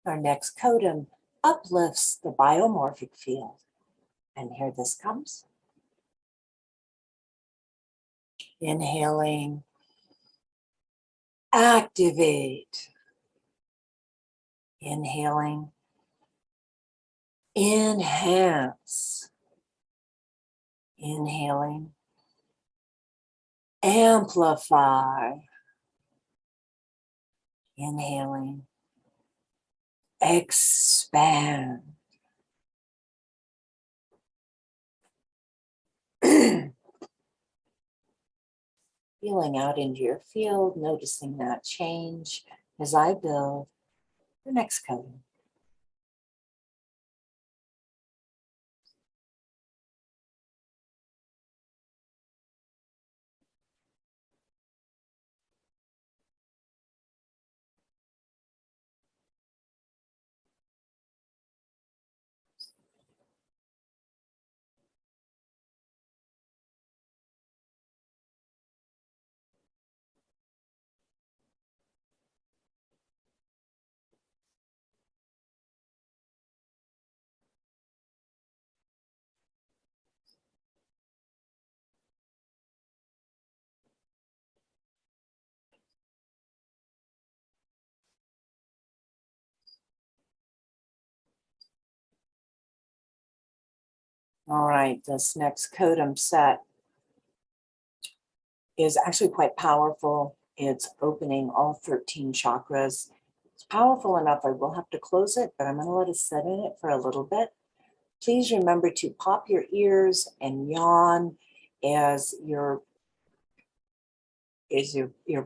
[SPEAKER 2] Our next codum uplifts the biomorphic field. And here this comes. Inhaling, activate. Inhaling, enhance. Inhaling, amplify. Inhaling, expand. Feeling out into your field, noticing that change as I build the next coding. All right, this next codum set is actually quite powerful. It's opening all 13 chakras. It's powerful enough, I will have to close it, but I'm going to let us sit in it for a little bit. Please remember to pop your ears and yawn as your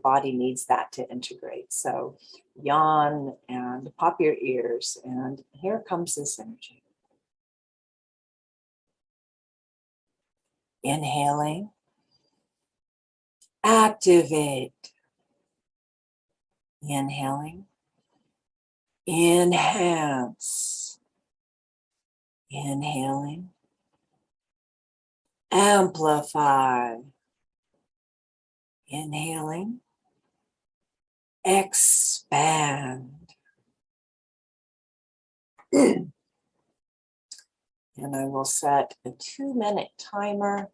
[SPEAKER 2] body needs that to integrate. So yawn and pop your ears, and here comes this energy. Inhaling, activate. Inhaling, enhance. Inhaling, amplify. Inhaling, expand. And I will set a 2-minute timer,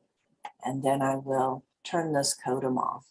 [SPEAKER 2] and then I will turn this codum off.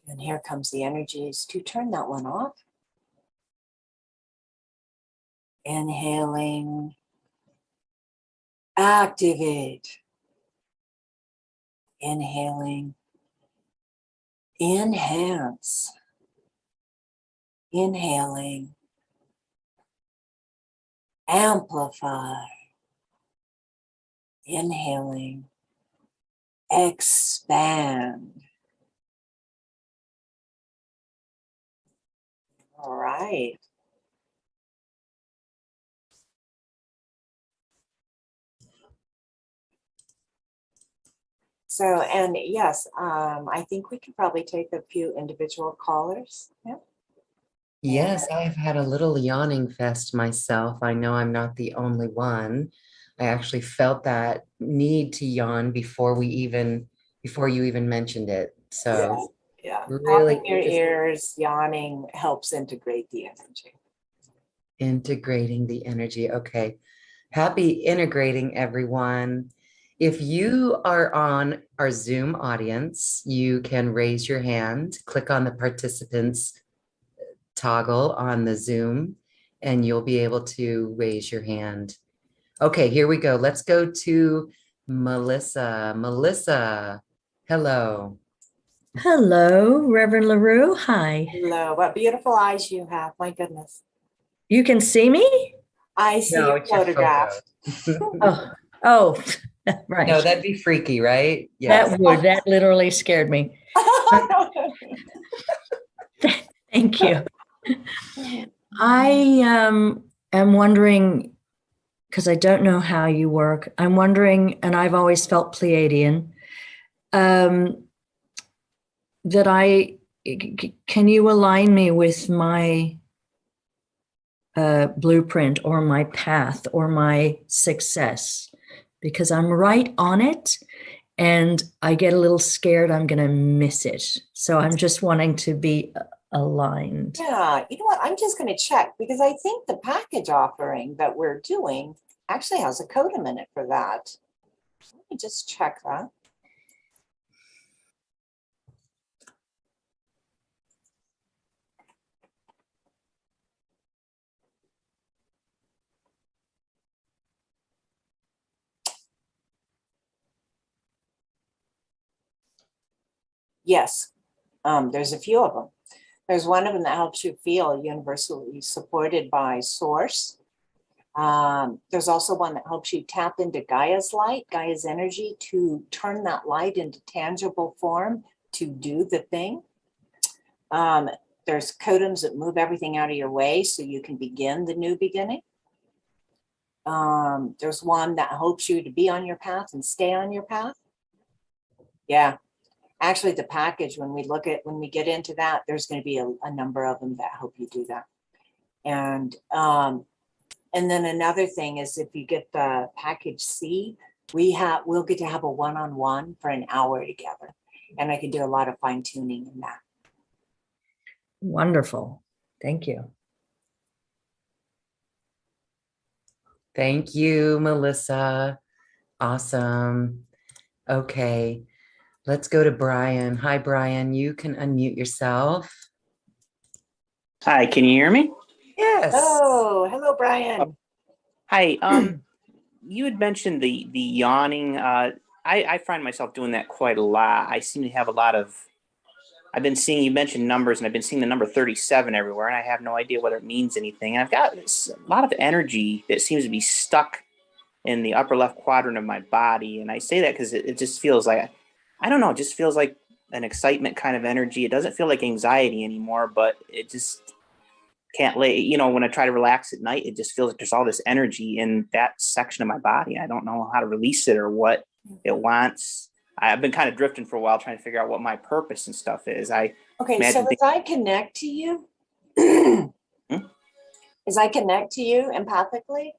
[SPEAKER 2] And here comes the energies to turn that one off. Inhaling, activate. Inhaling, enhance. Inhaling, amplify. Inhaling, expand. All right. So, and yes, I think we could probably take a few individual callers. Yeah.
[SPEAKER 1] Yes, I've had a little yawning fest myself. I know I'm not the only one. I actually felt that need to yawn before you even mentioned it. So
[SPEAKER 2] Yeah.
[SPEAKER 1] really
[SPEAKER 2] Popping your ears, yawning helps integrate the energy.
[SPEAKER 1] integrating the energy. Okay. Happy integrating, everyone. If you are on our Zoom audience, you can raise your hand, click on the participants toggle on the Zoom, and you'll be able to raise your hand. Okay, here we go. Let's go to Melissa. Melissa, hello.
[SPEAKER 3] Hello, Reverend LaRue. Hi.
[SPEAKER 2] Hello, what beautiful eyes you have. My goodness.
[SPEAKER 3] You can see me?
[SPEAKER 2] I see
[SPEAKER 1] No,
[SPEAKER 2] your
[SPEAKER 1] it's your
[SPEAKER 2] photograph.
[SPEAKER 3] Oh, right.
[SPEAKER 1] No, that'd be freaky, right? Yes.
[SPEAKER 3] That literally scared me. Thank you. I am wondering, because I don't know how you work, I'm wondering, and I've always felt Pleiadian, that can you align me with my blueprint or my path or my success? Because I'm right on it and I get a little scared I'm going to miss it. So I'm just wanting to be aligned.
[SPEAKER 2] Yeah, you know what? I'm just going to check because I think the package offering that we're doing actually has a codum in it for that. Let me just check that. Yes, there's a few of them. There's one of them that helps you feel universally supported by source. There's also one that helps you tap into Gaia's light, Gaia's energy, to turn that light into tangible form to do the thing. There's codums that move everything out of your way so you can begin the new beginning. There's one that helps you to be on your path and stay on your path. Yeah. Actually, the package, when we get into that, there's going to be a number of them that help you do that. And then another thing is if you get the package C, we'll get to have a one-on-one for an hour together. And I can do a lot of fine tuning in that.
[SPEAKER 3] Wonderful. Thank you.
[SPEAKER 1] Thank you, Melissa. Awesome. Okay, let's go to Brian. Hi, Brian. You can unmute yourself.
[SPEAKER 4] Hi, can you hear me?
[SPEAKER 1] Yes.
[SPEAKER 2] Oh, hello, Brian.
[SPEAKER 4] Hi. You had mentioned the yawning. I find myself doing that quite a lot. I seem to have a lot of. I've been seeing you mentioned numbers, and I've been seeing the number 37 everywhere, and I have no idea whether it means anything. And I've got a lot of energy that seems to be stuck in the upper left quadrant of my body, and I say that because it just feels like, I don't know, it just feels like an excitement kind of energy. It doesn't feel like anxiety anymore, but it just can't lay, when I try to relax at night, it just feels like there's all this energy in that section of my body. I don't know how to release it or what it wants. I've been kind of drifting for a while trying to figure out what my purpose and stuff is.
[SPEAKER 2] Okay, so as I connect to you, as I connect to you empathically,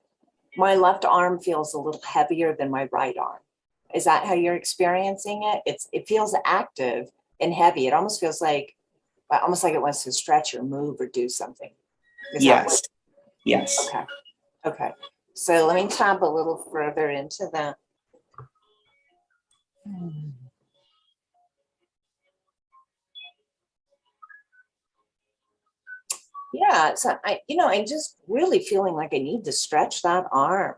[SPEAKER 2] my left arm feels a little heavier than my right arm. Is that how you're experiencing it? It feels active and heavy. It almost feels like it wants to stretch or move or do something.
[SPEAKER 4] Yes. Yes.
[SPEAKER 2] Okay. So let me tap a little further into that. Yeah, so I'm just really feeling like I need to stretch that arm.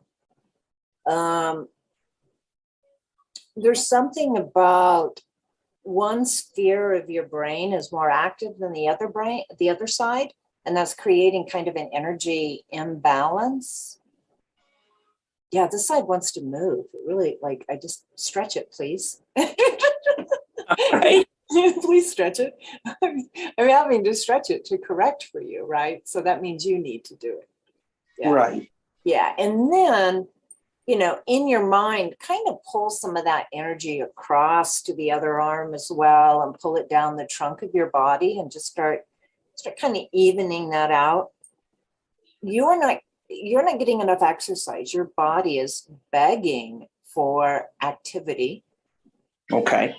[SPEAKER 2] There's something about one sphere of your brain is more active than the other side, and that's creating kind of an energy imbalance. Yeah, this side wants to move. It really, like, I just stretch it, please.
[SPEAKER 4] Right.
[SPEAKER 2] Please stretch it. I'm having to stretch it to correct for you, right? So that means you need to do it. Yeah.
[SPEAKER 4] Right.
[SPEAKER 2] Yeah. And then, in your mind, kind of pull some of that energy across to the other arm as well, and pull it down the trunk of your body, and just start kind of evening that out. You're not getting enough exercise. Your body is begging for activity.
[SPEAKER 4] Okay.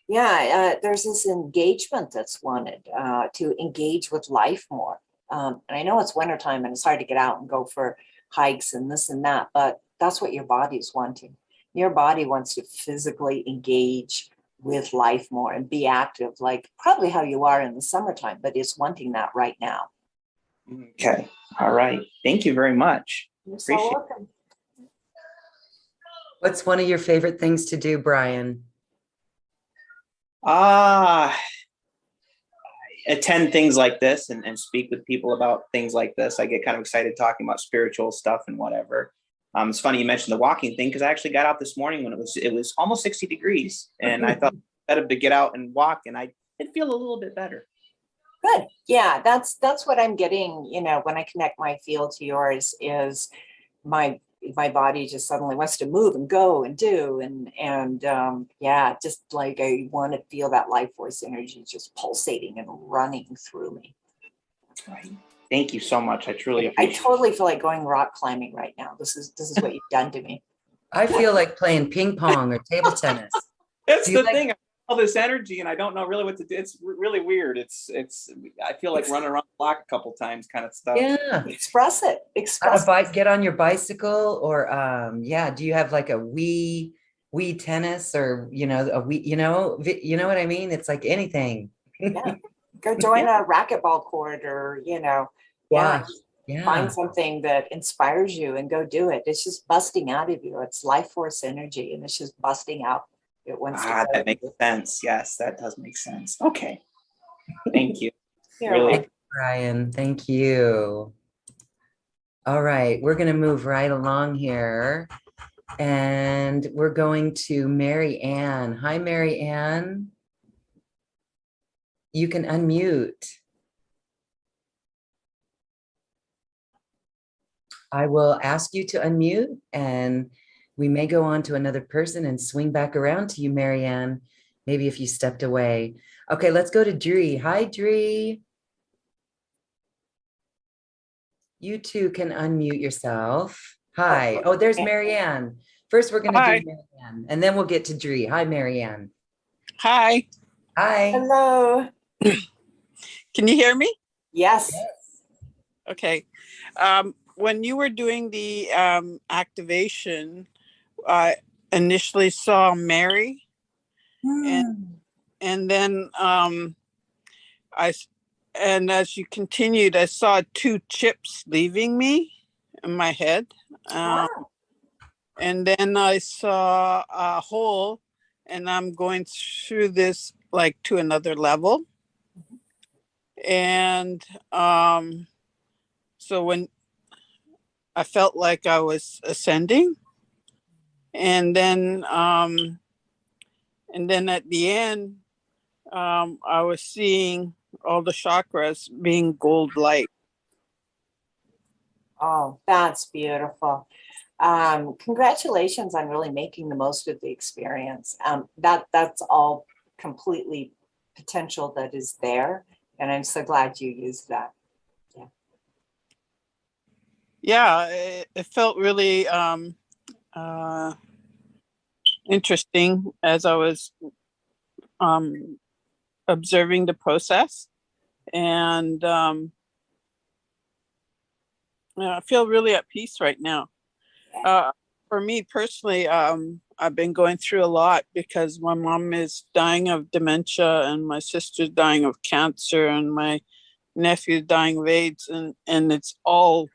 [SPEAKER 2] Yeah, there's this engagement that's wanted, to engage with life more. And I know it's wintertime and it's hard to get out and go for hikes and this and that, but that's what your body's wanting. Your body wants to physically engage with life more and be active, like probably how you are in the summertime, but it's wanting that right now.
[SPEAKER 4] Okay. All right. Thank you very much.
[SPEAKER 2] You're so welcome.
[SPEAKER 1] What's one of your favorite things to do, Brian?
[SPEAKER 4] Attend things like this and speak with people about things like this. I get kind of excited talking about spiritual stuff and whatever. It's funny you mentioned the walking thing, because I actually got out this morning when it was almost 60 degrees, and I thought better to get out and walk, and I did feel a little bit better.
[SPEAKER 2] Good. Yeah, that's what I'm getting, when I connect my field to yours, is my body just suddenly wants to move and go and do. And yeah, just like I want to feel that life force energy just pulsating and running through me.
[SPEAKER 4] Right. Thank you so much. I truly appreciate it.
[SPEAKER 2] I totally feel like going rock climbing right now. This is what you've done to me.
[SPEAKER 1] I feel like playing ping pong or table tennis.
[SPEAKER 4] That's the thing. I all this energy and I don't know really what to do. It's really weird. I feel like running around the block a couple times kind of stuff.
[SPEAKER 1] Yeah.
[SPEAKER 2] Express it.
[SPEAKER 1] Get on your bicycle, or do you have like a Wii tennis, or a Wii, you know what I mean? It's like anything.
[SPEAKER 2] Yeah. Go join a racquetball court, or find something that inspires you and go do it. It's just busting out of you. It's life force energy, and it's just busting out. It wants to
[SPEAKER 4] that makes sense. Yes, that does make sense. Okay. Thank you.
[SPEAKER 1] Thank you, Brian. Thank you. All right, we're going to move right along here, and we're going to Mary Ann. Hi, Mary Ann. You can unmute. I will ask you to unmute, and we may go on to another person and swing back around to you, Mary Ann, maybe if you stepped away. Okay, let's go to Dree. Hi, Dree. You too can unmute yourself. Hi. Oh, there's Mary Ann. First, we're going to do Mary Ann, and then we'll get to Dree. Hi, Mary Ann.
[SPEAKER 5] Hi.
[SPEAKER 1] Hi.
[SPEAKER 2] Hello.
[SPEAKER 5] Can you hear me?
[SPEAKER 2] Yes.
[SPEAKER 5] Okay. When you were doing the activation, I initially saw Mary, and then and as you continued, I saw 2 chips leaving me in my head, and then I saw a hole, and I'm going through this like to another level, and so when I felt like I was ascending, and then at the end, I was seeing all the chakras being gold light.
[SPEAKER 2] Oh, that's beautiful. Congratulations on really making the most of the experience. That's all completely potential that is there, and I'm so glad you used that.
[SPEAKER 5] Yeah, it felt really interesting as I was observing the process, and I feel really at peace right now. for me personally, I've been going through a lot because my mom is dying of dementia and my sister's dying of cancer and my nephew's dying of AIDS, and it's all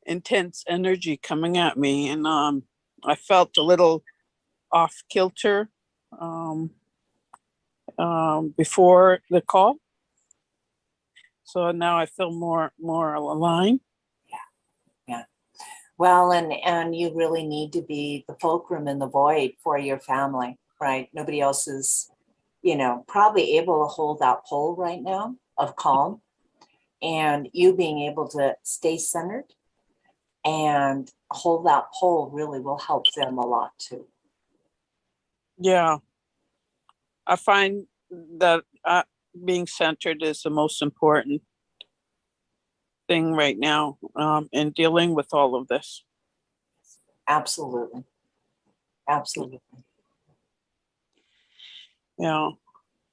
[SPEAKER 5] intense energy coming at me. And I felt a little off kilter before the call. So now I feel more aligned.
[SPEAKER 2] Yeah. Well, and you really need to be the fulcrum in the void for your family, right? Nobody else is, probably able to hold that pole right now of calm, and you being able to stay centered and hold that pole really will help them a lot too.
[SPEAKER 5] Yeah. I find that being centered is the most important thing right now in dealing with all of this.
[SPEAKER 2] Absolutely. Absolutely.
[SPEAKER 5] Yeah.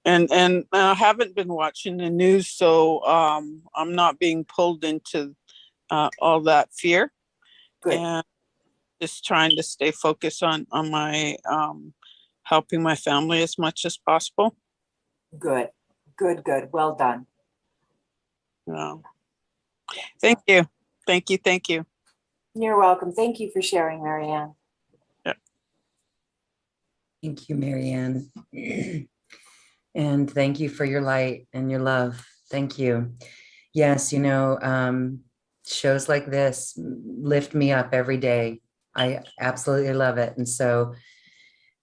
[SPEAKER 5] And I haven't been watching the news, so I'm not being pulled into all that fear.
[SPEAKER 2] Good.
[SPEAKER 5] And just trying to stay focused on my helping my family as much as possible.
[SPEAKER 2] Good. Well done.
[SPEAKER 5] Yeah. Thank you. Thank you.
[SPEAKER 2] You're welcome. Thank you for sharing, Marianne.
[SPEAKER 1] Thank you, Marianne. And thank you for your light and your love. Thank you. Yes, shows like this lift me up every day. I absolutely love it. And so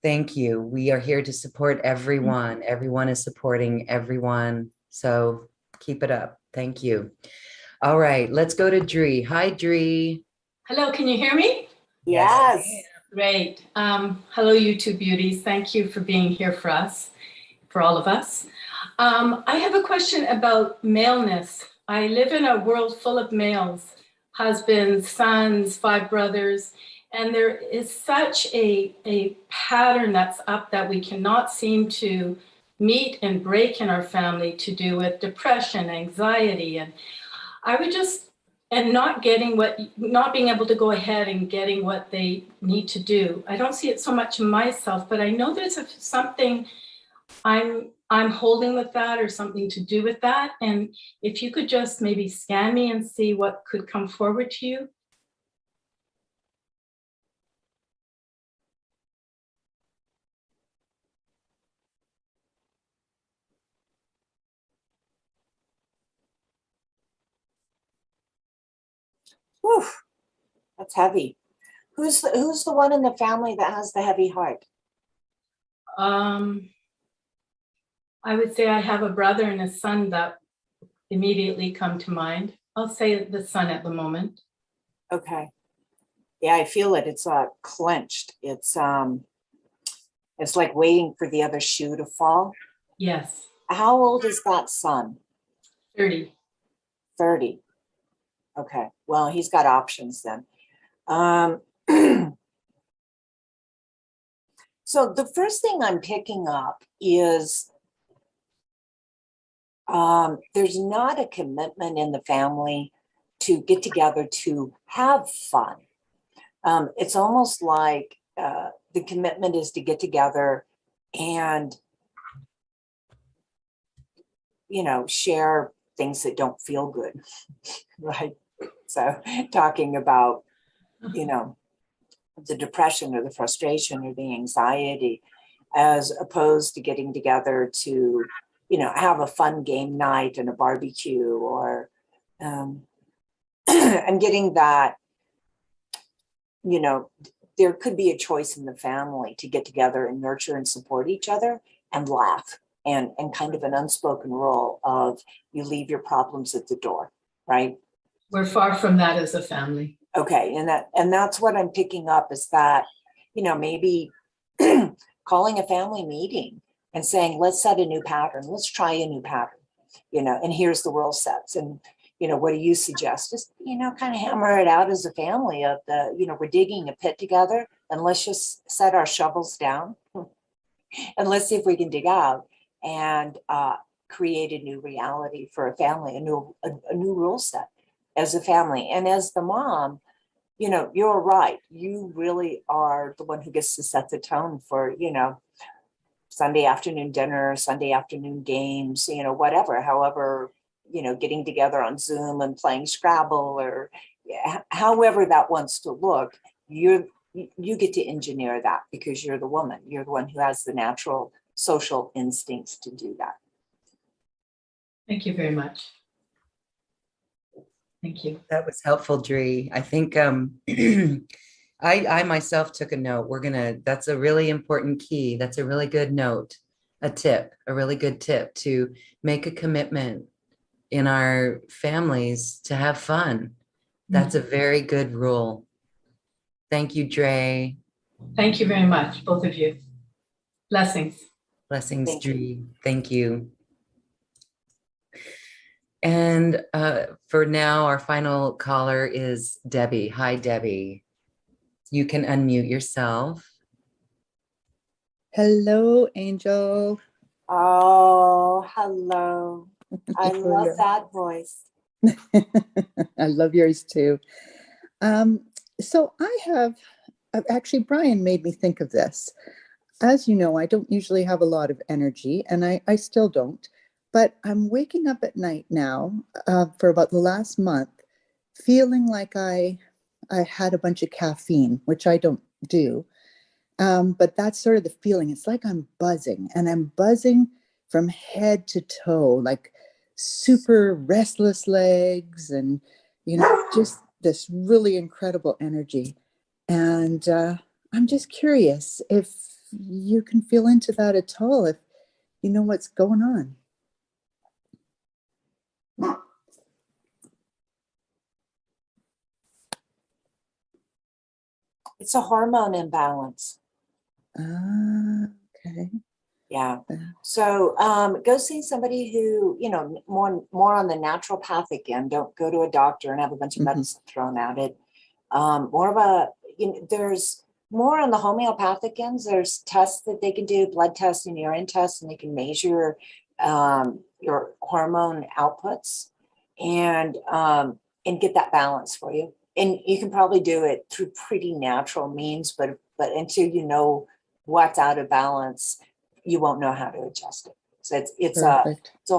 [SPEAKER 1] thank you. We are here to support everyone. Everyone is supporting everyone. So keep it up. Thank you. All right, let's go to Dree. Hi, Dree.
[SPEAKER 6] Hello, can you hear me?
[SPEAKER 2] Yes.
[SPEAKER 6] Great. Hello, you two beauties. Thank you for being here for us, for all of us. I have a question about maleness. I live in a world full of males, husbands, sons, 5 brothers, and there is such a pattern that's up that we cannot seem to meet and break in our family, to do with depression, anxiety, and I would just, and not being able to go ahead and getting what they need to do. I don't see it so much in myself, but I know there's something I'm holding with that, or something to do with that. And if you could just maybe scan me and see what could come forward to you.
[SPEAKER 2] Whew, that's heavy. Who's the one in the family that has the heavy heart?
[SPEAKER 6] I would say I have a brother and a son that immediately come to mind. I'll say the son at the moment.
[SPEAKER 2] Okay. Yeah, I feel it. It's clenched. It's like waiting for the other shoe to fall.
[SPEAKER 6] Yes.
[SPEAKER 2] How old is that son?
[SPEAKER 6] 30.
[SPEAKER 2] 30. Okay. Well, he's got options then. So the first thing I'm picking up is there's not a commitment in the family to get together to have fun. It's almost like the commitment is to get together and, share things that don't feel good, right? So talking about, the depression or the frustration or the anxiety, as opposed to getting together to, have a fun game night and a barbecue, or I'm getting that, there could be a choice in the family to get together and nurture and support each other and laugh, and kind of an unspoken rule of you leave your problems at the door, right?
[SPEAKER 6] We're far from that as a family.
[SPEAKER 2] Okay, and that's what I'm picking up, is that, maybe calling a family meeting and saying, let's set a new pattern, let's try a new pattern, and here's the rule sets, and what do you suggest? Just, kind of hammer it out as a family of the, we're digging a pit together, and let's just set our shovels down and let's see if we can dig out and create a new reality for a family, a new rule set as a family. And as the mom, you're right. You really are the one who gets to set the tone for, Sunday afternoon dinner, Sunday afternoon games, whatever, however, getting together on Zoom and playing Scrabble or however that wants to look, you get to engineer that because you're the woman. You're the one who has the natural social instincts to do that.
[SPEAKER 6] Thank you very much. Thank you.
[SPEAKER 1] That was helpful, Dree. I think I myself took a note. That's a really important key. That's a really good note, a really good tip to make a commitment in our families to have fun. That's a very good rule. Thank you, Dre.
[SPEAKER 6] Thank you very much, both of you. Blessings.
[SPEAKER 1] Blessings, Dree. Thank you. And for now, our final caller is Debbie. Hi, Debbie. You can unmute yourself.
[SPEAKER 7] Hello, Angel.
[SPEAKER 2] Oh, hello. I love that voice.
[SPEAKER 7] I love yours too. So actually, Brian made me think of this. As you know, I don't usually have a lot of energy, and I still don't. But I'm waking up at night now for about the last month, feeling like I had a bunch of caffeine, which I don't do. But that's sort of the feeling. It's like I'm buzzing, and I'm buzzing from head to toe, like super restless legs and, just this really incredible energy. And I'm just curious if you can feel into that at all, if you know what's going on.
[SPEAKER 2] It's a hormone imbalance.
[SPEAKER 7] Okay.
[SPEAKER 2] Yeah. So go see somebody who, more on the naturopathic end. Don't go to a doctor and have a bunch of medicine thrown at it. More of a, there's more on the homeopathic ends. There's tests that they can do, blood tests and urine tests, and they can measure your hormone outputs and get that balance for you. And you can probably do it through pretty natural means, but until you know what's out of balance, you won't know how to adjust it. So it's a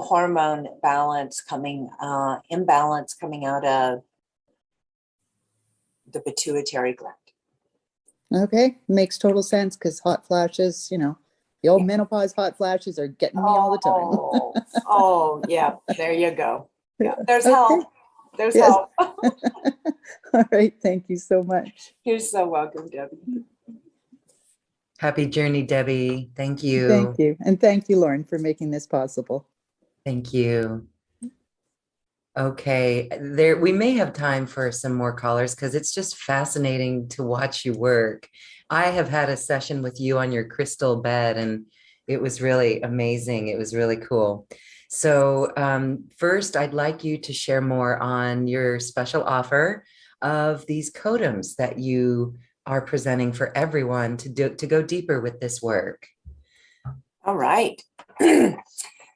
[SPEAKER 2] hormone imbalance coming out of the pituitary gland.
[SPEAKER 7] Okay, makes total sense because hot flashes, the old menopause hot flashes are getting me all the time.
[SPEAKER 2] Oh, yeah, there you go. Yeah, there's help. There's help.
[SPEAKER 7] All right, thank you so much.
[SPEAKER 2] You're so welcome, Debbie.
[SPEAKER 1] Happy journey, Debbie. Thank you.
[SPEAKER 7] Thank you. And thank you, Lauren, for making this possible.
[SPEAKER 1] Thank you. Okay, we may have time for some more callers because it's just fascinating to watch you work. I have had a session with you on your crystal bed, and it was really amazing. It was really cool. So first, I'd like you to share more on your special offer of these Codums that you are presenting for everyone to go deeper with this work.
[SPEAKER 2] All right.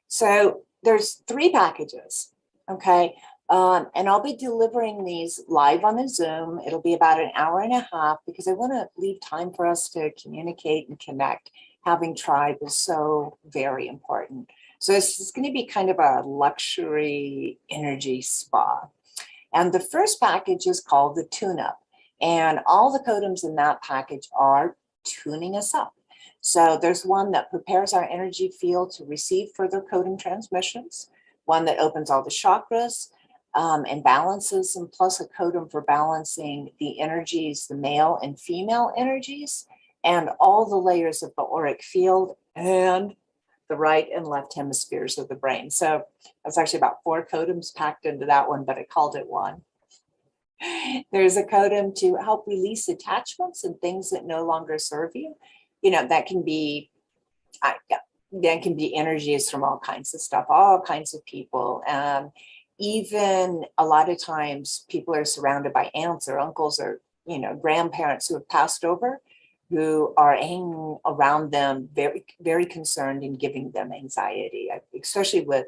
[SPEAKER 2] So there's 3 packages. Okay. And I'll be delivering these live on the Zoom. It'll be about an hour and a half because I want to leave time for us to communicate and connect. Having tribe is so very important. So this is going to be kind of a luxury energy spa. And the first package is called the tune-up. And all the Codums in that package are tuning us up. So there's one that prepares our energy field to receive further Codum transmissions, one that opens all the chakras and balances, and plus a Codum for balancing the energies, the male and female energies, and all the layers of the auric field and the right and left hemispheres of the brain. So that's actually about 4 Codums packed into that one, but I called it one. There's a Codum to help release attachments and things that no longer serve you. That can be energies from all kinds of stuff, all kinds of people. Even a lot of times people are surrounded by aunts or uncles or, grandparents who have passed over, who are hanging around them, very, very concerned and giving them anxiety, especially with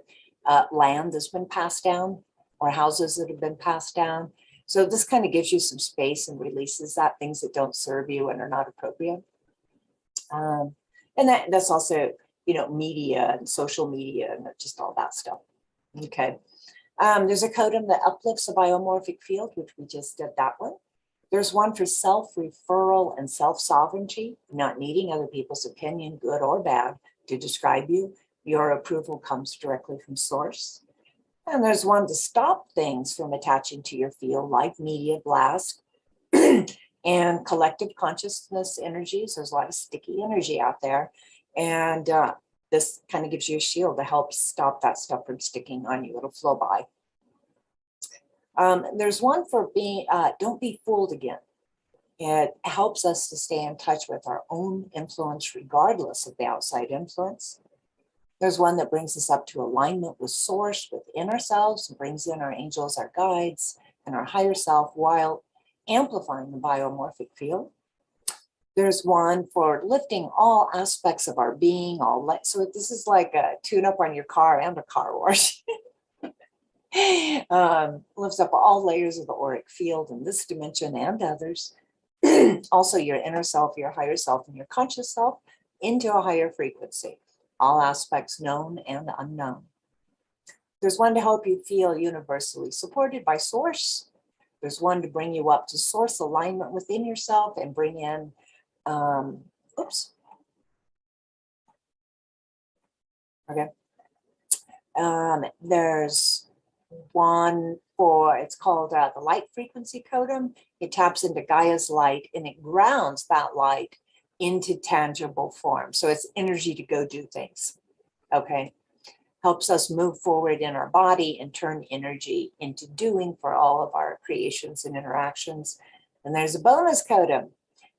[SPEAKER 2] land that's been passed down or houses that have been passed down. So this kind of gives you some space and releases that, things that don't serve you and are not appropriate. And that's also, you know, media and social media and just all that stuff. Okay. There's a codum that uplifts a biomorphic field, which we just did that one. There's one for self-referral and self-sovereignty, not needing other people's opinion, good or bad, to describe you. Your approval comes directly from source. And there's one to stop things from attaching to your field, like media blast and collective consciousness energies. There's a lot of sticky energy out there. And this kind of gives you a shield to help stop that stuff from sticking on you. It'll flow by. There's one for being, don't be fooled again. It helps us to stay in touch with our own influence, regardless of the outside influence. There's one that brings us up to alignment with source within ourselves and brings in our angels, our guides, and our higher self while amplifying the biomorphic field. There's one for lifting all aspects of our being, so this is like a tune-up on your car and a car wash. Lifts up all layers of the auric field in this dimension and others. Also your inner self, your higher self, and your conscious self into a higher frequency, all aspects known and unknown. There's one to help you feel universally supported by source. There's one to bring you up to source alignment within yourself and bring in, there's one for, it's called the light frequency codum. It taps into Gaia's light and it grounds that light into tangible form. So it's energy to go do things. Okay. Helps us move forward in our body and turn energy into doing for all of our creations and interactions. And there's a bonus codum,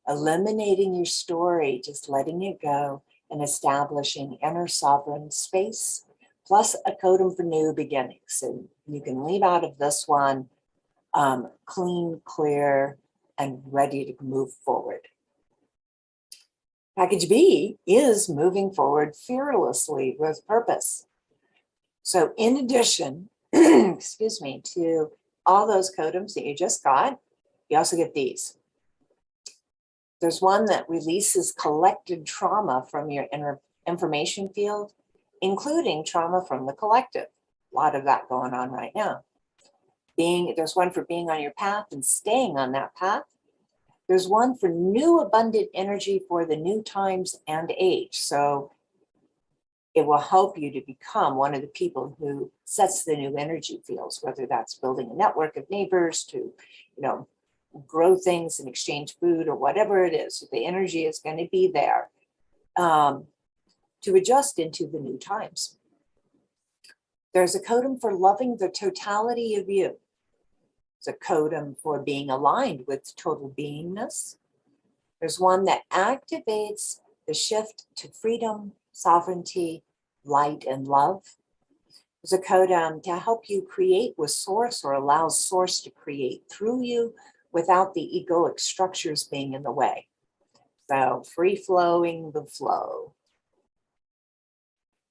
[SPEAKER 2] eliminating your story, just letting it go and establishing inner sovereign space, plus a codum for new beginnings. And you can leave out of this one clean, clear, and ready to move forward. Package B is moving forward fearlessly with purpose. So in addition, excuse me, to all those codums that you just got, you also get these. There's one that releases collected trauma from your inner information field, including trauma from the collective. A lot of that going on right now. There's one for being on your path and staying on that path. There's one for new abundant energy for the new times and age. So it will help you to become one of the people who sets the new energy fields, whether that's building a network of neighbors to, you know, grow things and exchange food or whatever it is. The energy is going to be there to adjust into the new times. There's a codum for loving the totality of you. There's a codum for being aligned with total beingness. There's one that activates the shift to freedom, sovereignty, light, and love. There's a codum to help you create with source or allows source to create through you without the egoic structures being in the way. So free flowing the flow.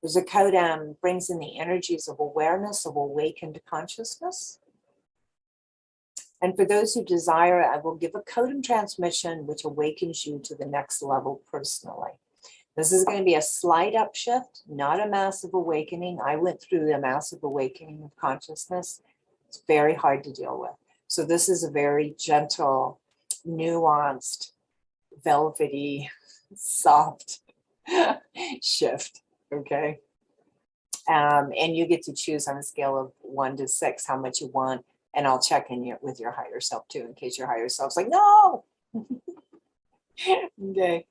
[SPEAKER 2] There's a codum brings in the energies of awareness of awakened consciousness. And for those who desire, I will give a codum transmission which awakens you to the next level personally. This is going to be a slight upshift, not a massive awakening. I went through the massive awakening of consciousness. It's very hard to deal with. So this is a very gentle, nuanced, velvety, soft shift, okay? And you get to choose on a scale of 1 to 6 how much you want, and I'll check in with your higher self too, in case your higher self's like, no! Okay.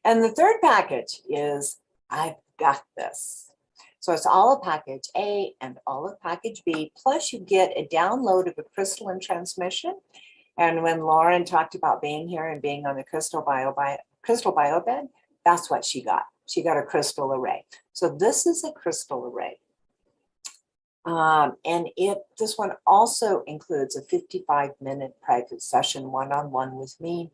[SPEAKER 2] And the third package is, I've got this. So it's all of package A and all of package B, plus you get a download of a crystalline transmission. And when Lauren talked about being here and being on the crystal bio bed, that's what she got. She got a crystal array. So this is a crystal array. And this one also includes a 55-minute private session one-on-one with me,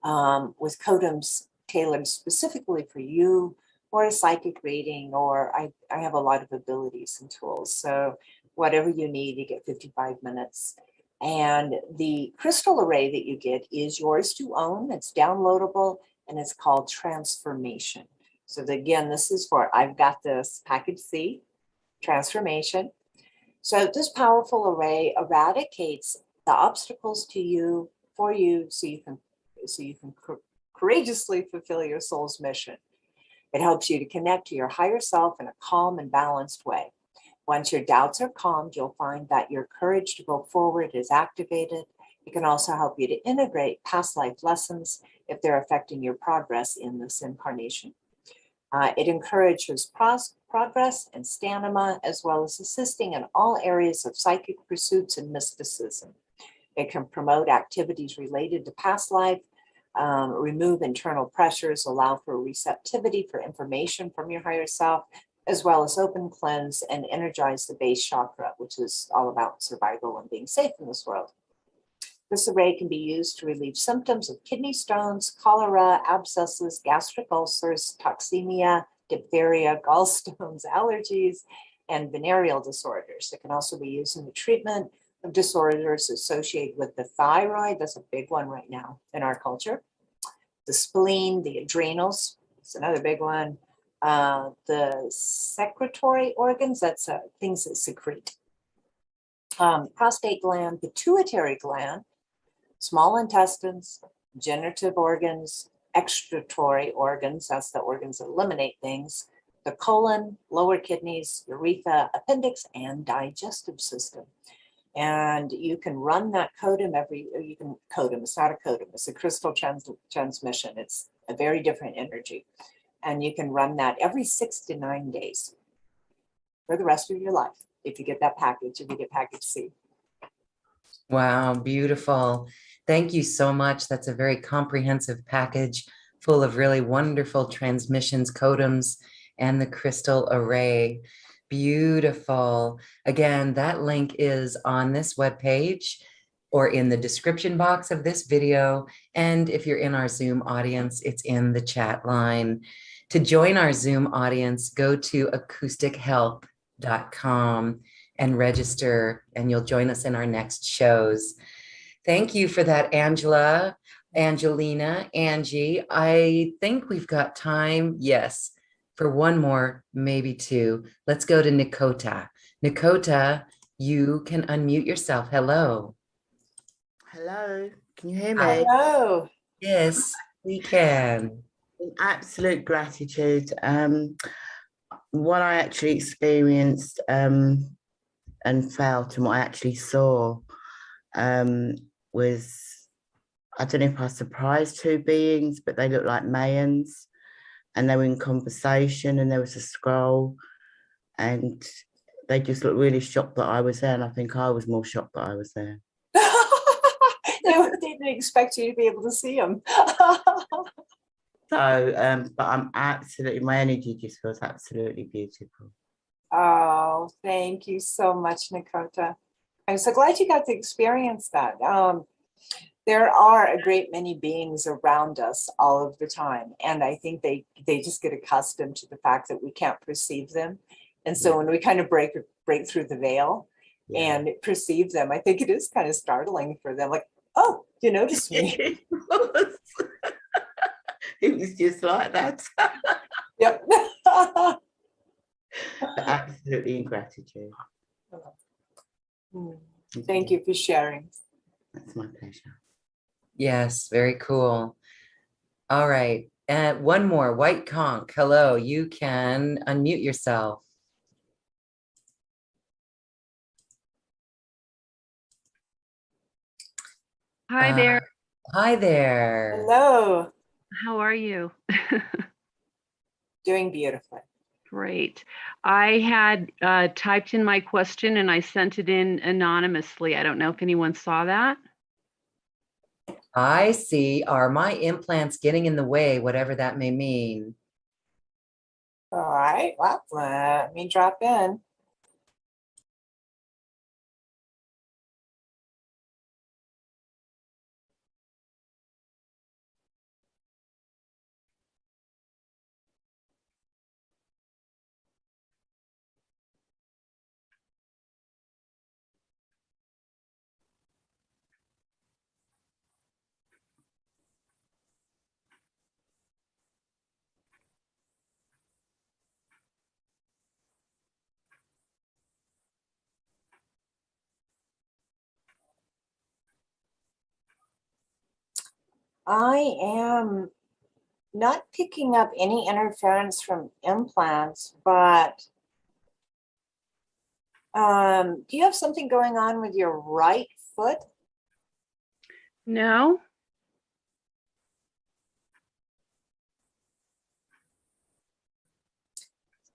[SPEAKER 2] with codums tailored specifically for you, or a psychic reading, or I have a lot of abilities and tools. So whatever you need, you get 55 minutes. And the crystal array that you get is yours to own. It's downloadable and it's called Transformation. So again, this is for I've Got This, package C, Transformation. So this powerful array eradicates the obstacles to you, for you, so you can courageously fulfill your soul's mission. It helps you to connect to your higher self in a calm and balanced way. Once your doubts are calmed, you'll find that your courage to go forward is activated. It can also help you to integrate past life lessons if they're affecting your progress in this incarnation. It encourages progress and stamina, as well as assisting in all areas of psychic pursuits and mysticism. It can promote activities related to past life, remove internal pressures, allow for receptivity for information from your higher self, as well as open, cleanse, and energize the base chakra, which is all about survival and being safe in this world. This array can be used to relieve symptoms of kidney stones, cholera, abscesses, gastric ulcers, toxemia, diphtheria, gallstones, allergies, and venereal disorders. It can also be used in the treatment of disorders associated with the thyroid. That's a big one right now in our culture. The spleen, the adrenals, it's another big one. The secretory organs, that's things that secrete. Prostate gland, pituitary gland, small intestines, generative organs, excretory organs, that's the organs that eliminate things, the colon, lower kidneys, urethra, appendix, and digestive system. And you can run that codum codum, it's not a codum, it's a crystal transmission. It's a very different energy. And you can run that every 6 to 9 days for the rest of your life if you get that package, if you get package C.
[SPEAKER 1] Wow, beautiful. Thank you so much. That's a very comprehensive package full of really wonderful transmissions, codums, and the crystal array. Beautiful. Again, that link is on this webpage or in the description box of this video. And if you're in our Zoom audience, it's in the chat line. To join our Zoom audience, go to acoustichealth.com and register, and you'll join us in our next shows. Thank you for that, Angela, Angelina, Angie. I think we've got time, yes, for one more, maybe two. Let's go to Nikota. Nikota, you can unmute yourself. Hello.
[SPEAKER 8] Hello, can you hear me?
[SPEAKER 1] Hi.
[SPEAKER 2] Hello.
[SPEAKER 1] Yes, we can.
[SPEAKER 8] In absolute gratitude. What I actually experienced and felt and what I actually saw was, I don't know if I surprised two beings, but they looked like Mayans and they were in conversation and there was a scroll and they just looked really shocked that I was there, and I think I was more shocked that I was there.
[SPEAKER 2] They didn't expect you to be able to see them.
[SPEAKER 8] So, but I'm absolutely, my energy just feels absolutely beautiful.
[SPEAKER 2] Oh, thank you so much, Nikota. I'm so glad you got to experience that. There are a great many beings around us all of the time. And I think they just get accustomed to the fact that we can't perceive them. And so when we kind of break through the veil and perceive them, I think it is kind of startling for them. Like, oh, you noticed me.
[SPEAKER 8] It was just like that.
[SPEAKER 2] Yep.
[SPEAKER 8] Absolutely in gratitude.
[SPEAKER 2] Thank you for sharing.
[SPEAKER 8] That's my pleasure.
[SPEAKER 1] Yes, very cool. All right. And one more, White Conch. Hello, you can unmute yourself.
[SPEAKER 9] Hi there.
[SPEAKER 1] Hi there.
[SPEAKER 2] Hello.
[SPEAKER 9] How are you?
[SPEAKER 2] Doing beautifully.
[SPEAKER 9] Great. I had typed in my question and I sent it in anonymously. I don't know if anyone saw that.
[SPEAKER 1] I see. Are my implants getting in the way, whatever that may mean?
[SPEAKER 2] All right. Well, let me drop in. I am not picking up any interference from implants, but do you have something going on with your right foot?
[SPEAKER 9] No.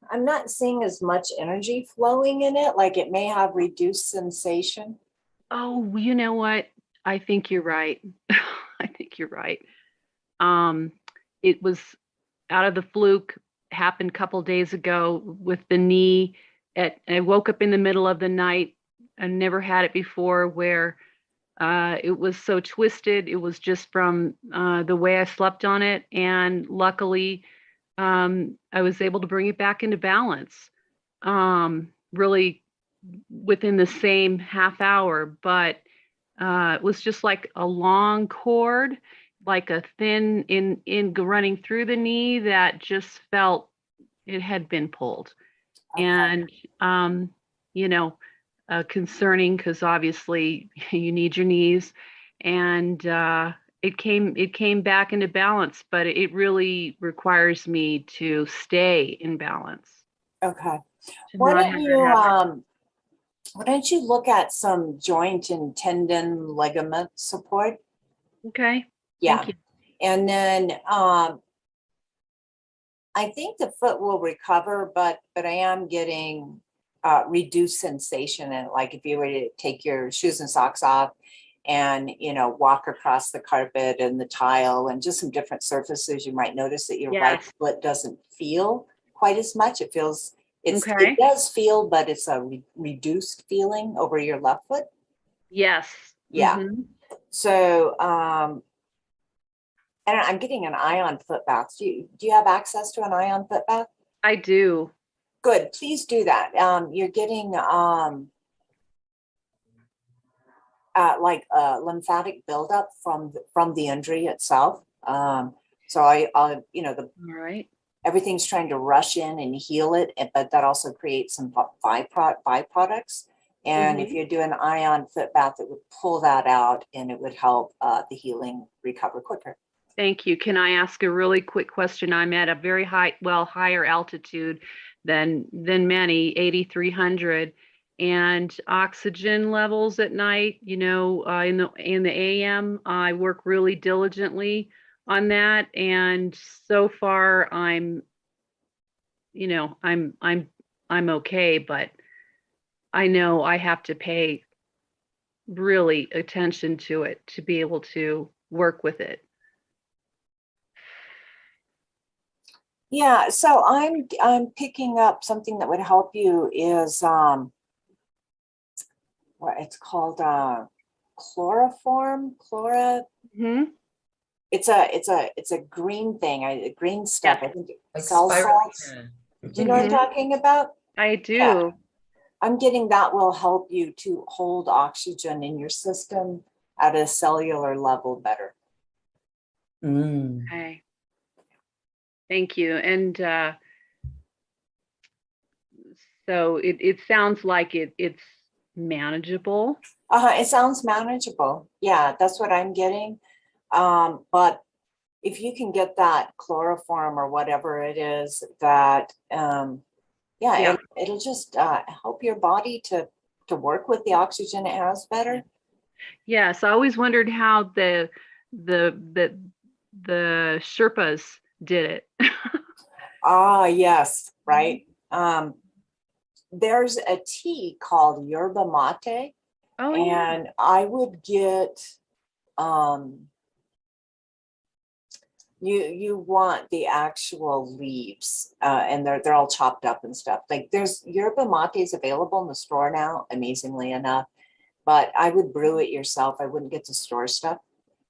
[SPEAKER 2] I'm not seeing as much energy flowing in it, like it may have reduced sensation.
[SPEAKER 9] Oh, you know what? I think you're right. I think you're right. It was out of the fluke, happened a couple days ago with the knee. I woke up in the middle of the night. I never had it before where it was so twisted. It was just from the way I slept on it. And luckily, I was able to bring it back into balance really within the same half hour. But it was just like a long cord, like a thin in running through the knee that just felt it had been pulled.
[SPEAKER 2] Okay.
[SPEAKER 9] And, concerning because obviously you need your knees, and it came back into balance, but it really requires me to stay in balance.
[SPEAKER 2] Okay.
[SPEAKER 9] to
[SPEAKER 2] Why
[SPEAKER 9] not
[SPEAKER 2] don't
[SPEAKER 9] have
[SPEAKER 2] you
[SPEAKER 9] that happen.
[SPEAKER 2] why don't you look at some joint and tendon ligament support?
[SPEAKER 9] Okay.
[SPEAKER 2] Yeah.
[SPEAKER 9] Thank you.
[SPEAKER 2] And then I think the foot will recover, but I am getting reduced sensation. And like if you were to take your shoes and socks off and, walk across the carpet and the tile and just some different surfaces, you might notice that your right
[SPEAKER 9] Yes.
[SPEAKER 2] foot doesn't feel quite as much. It feels,
[SPEAKER 9] Okay.
[SPEAKER 2] it does feel, but it's a reduced feeling over your left foot.
[SPEAKER 9] Yes.
[SPEAKER 2] Yeah.
[SPEAKER 9] Mhm.
[SPEAKER 2] So, and I'm getting an ion foot bath. Do you have access to an ion foot bath?
[SPEAKER 9] I do.
[SPEAKER 2] Good. Please do that. You're getting like a lymphatic buildup from the injury itself. So I
[SPEAKER 9] All right.
[SPEAKER 2] everything's trying to rush in and heal it, but that also creates some byproducts. And if you do an ion foot bath, it would pull that out and it would help the healing recover quicker.
[SPEAKER 9] Thank you. Can I ask a really quick question? I'm at a very higher altitude than many, 8,300, and oxygen levels at night, in the AM, I work really diligently on that, and so far I'm okay, but I know I have to pay really attention to it to be able to work with it.
[SPEAKER 2] Yeah, so I'm picking up something that would help you is what it's called chloroform.
[SPEAKER 9] Mm-hmm.
[SPEAKER 2] It's a green thing, a green stuff.
[SPEAKER 9] Yeah.
[SPEAKER 2] I think
[SPEAKER 1] Like
[SPEAKER 2] cell salts.
[SPEAKER 1] spirulina.
[SPEAKER 2] Do you know what I'm talking about?
[SPEAKER 9] I do.
[SPEAKER 2] Yeah. I'm getting that will help you to hold oxygen in your system at a cellular level better.
[SPEAKER 1] Mm.
[SPEAKER 9] Okay. Thank you. And so it sounds like it's manageable.
[SPEAKER 2] It sounds manageable. Yeah, that's what I'm getting. But if you can get that chloroform or whatever it is, that it'll just help your body to work with the oxygen it has better.
[SPEAKER 9] Yes, I always wondered how the Sherpas did it.
[SPEAKER 2] Yes, right. There's a tea called yerba mate,
[SPEAKER 9] Oh, yeah.
[SPEAKER 2] and I would get you want the actual leaves, and they're all chopped up and stuff. Like there's yerba mates available in the store now, amazingly enough. But I would brew it yourself. I wouldn't get to store stuff.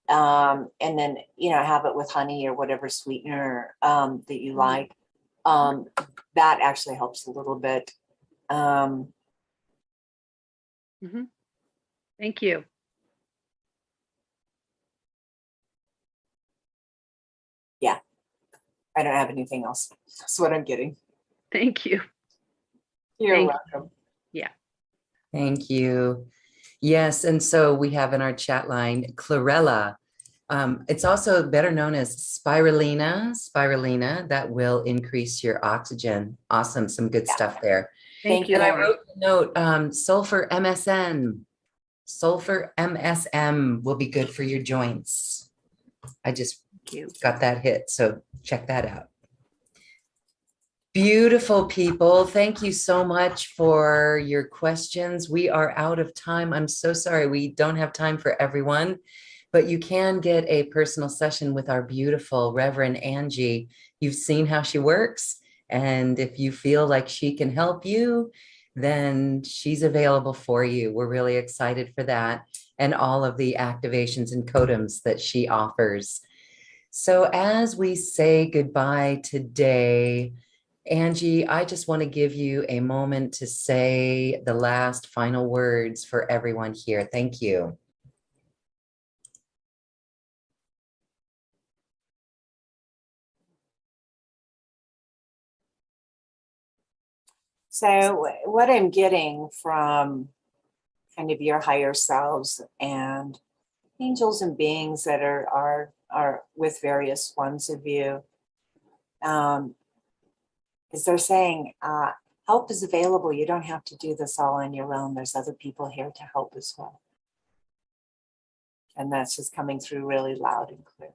[SPEAKER 2] And then have it with honey or whatever sweetener that you like. That actually helps a little bit.
[SPEAKER 9] Thank you.
[SPEAKER 2] Yeah, I don't have anything else. That's what I'm getting.
[SPEAKER 9] Thank you.
[SPEAKER 2] You're
[SPEAKER 9] Thank
[SPEAKER 2] welcome.
[SPEAKER 9] Yeah.
[SPEAKER 1] Thank you. Yes, and so we have in our chat line, Clarella. It's also better known as spirulina, that will increase your oxygen. Awesome, some good stuff there.
[SPEAKER 2] Thank you.
[SPEAKER 1] And I
[SPEAKER 2] Lauren.
[SPEAKER 1] wrote a note, sulfur MSM will be good for your joints. I just got that hit, so check that out. Beautiful people, thank you so much for your questions. We are out of time. I'm so sorry we don't have time for everyone, but you can get a personal session with our beautiful Reverend Angie. You've seen how she works, and if you feel like she can help you, then she's available for you. We're really excited for that and all of the activations and codums that she offers. So as we say goodbye today, Angie, I just want to give you a moment to say the last final words for everyone here. Thank you.
[SPEAKER 2] So what I'm getting from kind of your higher selves and angels and beings that are with various ones of you, is they're saying, help is available. You don't have to do this all on your own. There's other people here to help as well. And that's just coming through really loud and clear.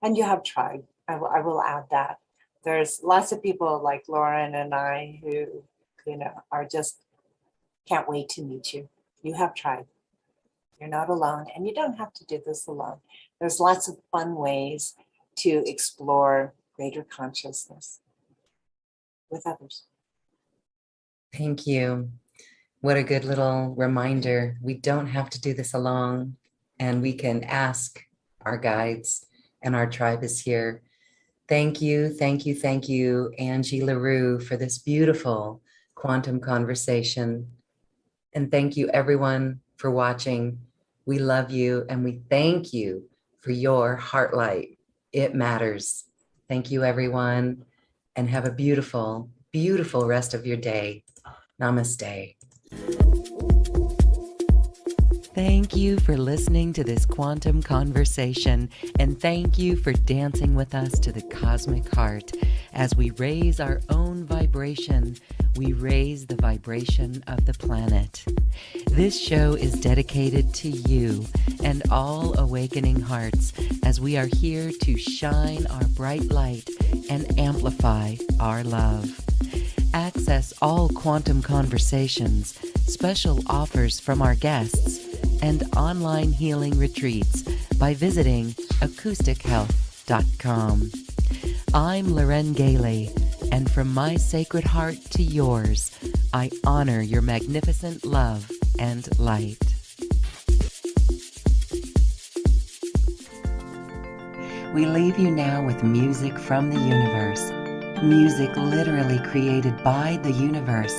[SPEAKER 2] And you have tried. I will add that. There's lots of people like Lauren and I who, are just can't wait to meet you. You have tried. You're not alone, and you don't have to do this alone. There's lots of fun ways to explore greater consciousness with others.
[SPEAKER 1] Thank you. What a good little reminder. We don't have to do this alone, and we can ask our guides, and our tribe is here. Thank you, Angie LaRue, for this beautiful quantum conversation. And thank you, everyone, for watching. We love you, and we thank you for your heart light. It matters. Thank you, everyone, and have a beautiful, beautiful rest of your day. Namaste. Thank you for listening to this quantum conversation, and thank you for dancing with us to the cosmic heart. As we raise our own vibration, we raise the vibration of the planet. This show is dedicated to you and all awakening hearts, as we are here to shine our bright light and amplify our love. Access all quantum conversations, special offers from our guests, and online healing retreats by visiting acoustichealth.com. I'm Loren Gailey, and from my sacred heart to yours, I honor your magnificent love and light. We leave you now with music from the universe. Music literally created by the universe,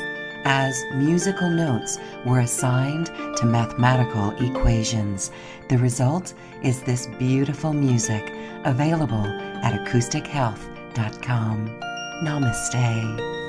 [SPEAKER 1] as musical notes were assigned to mathematical equations. The result is this beautiful music, available at acoustichealth.com. Namaste.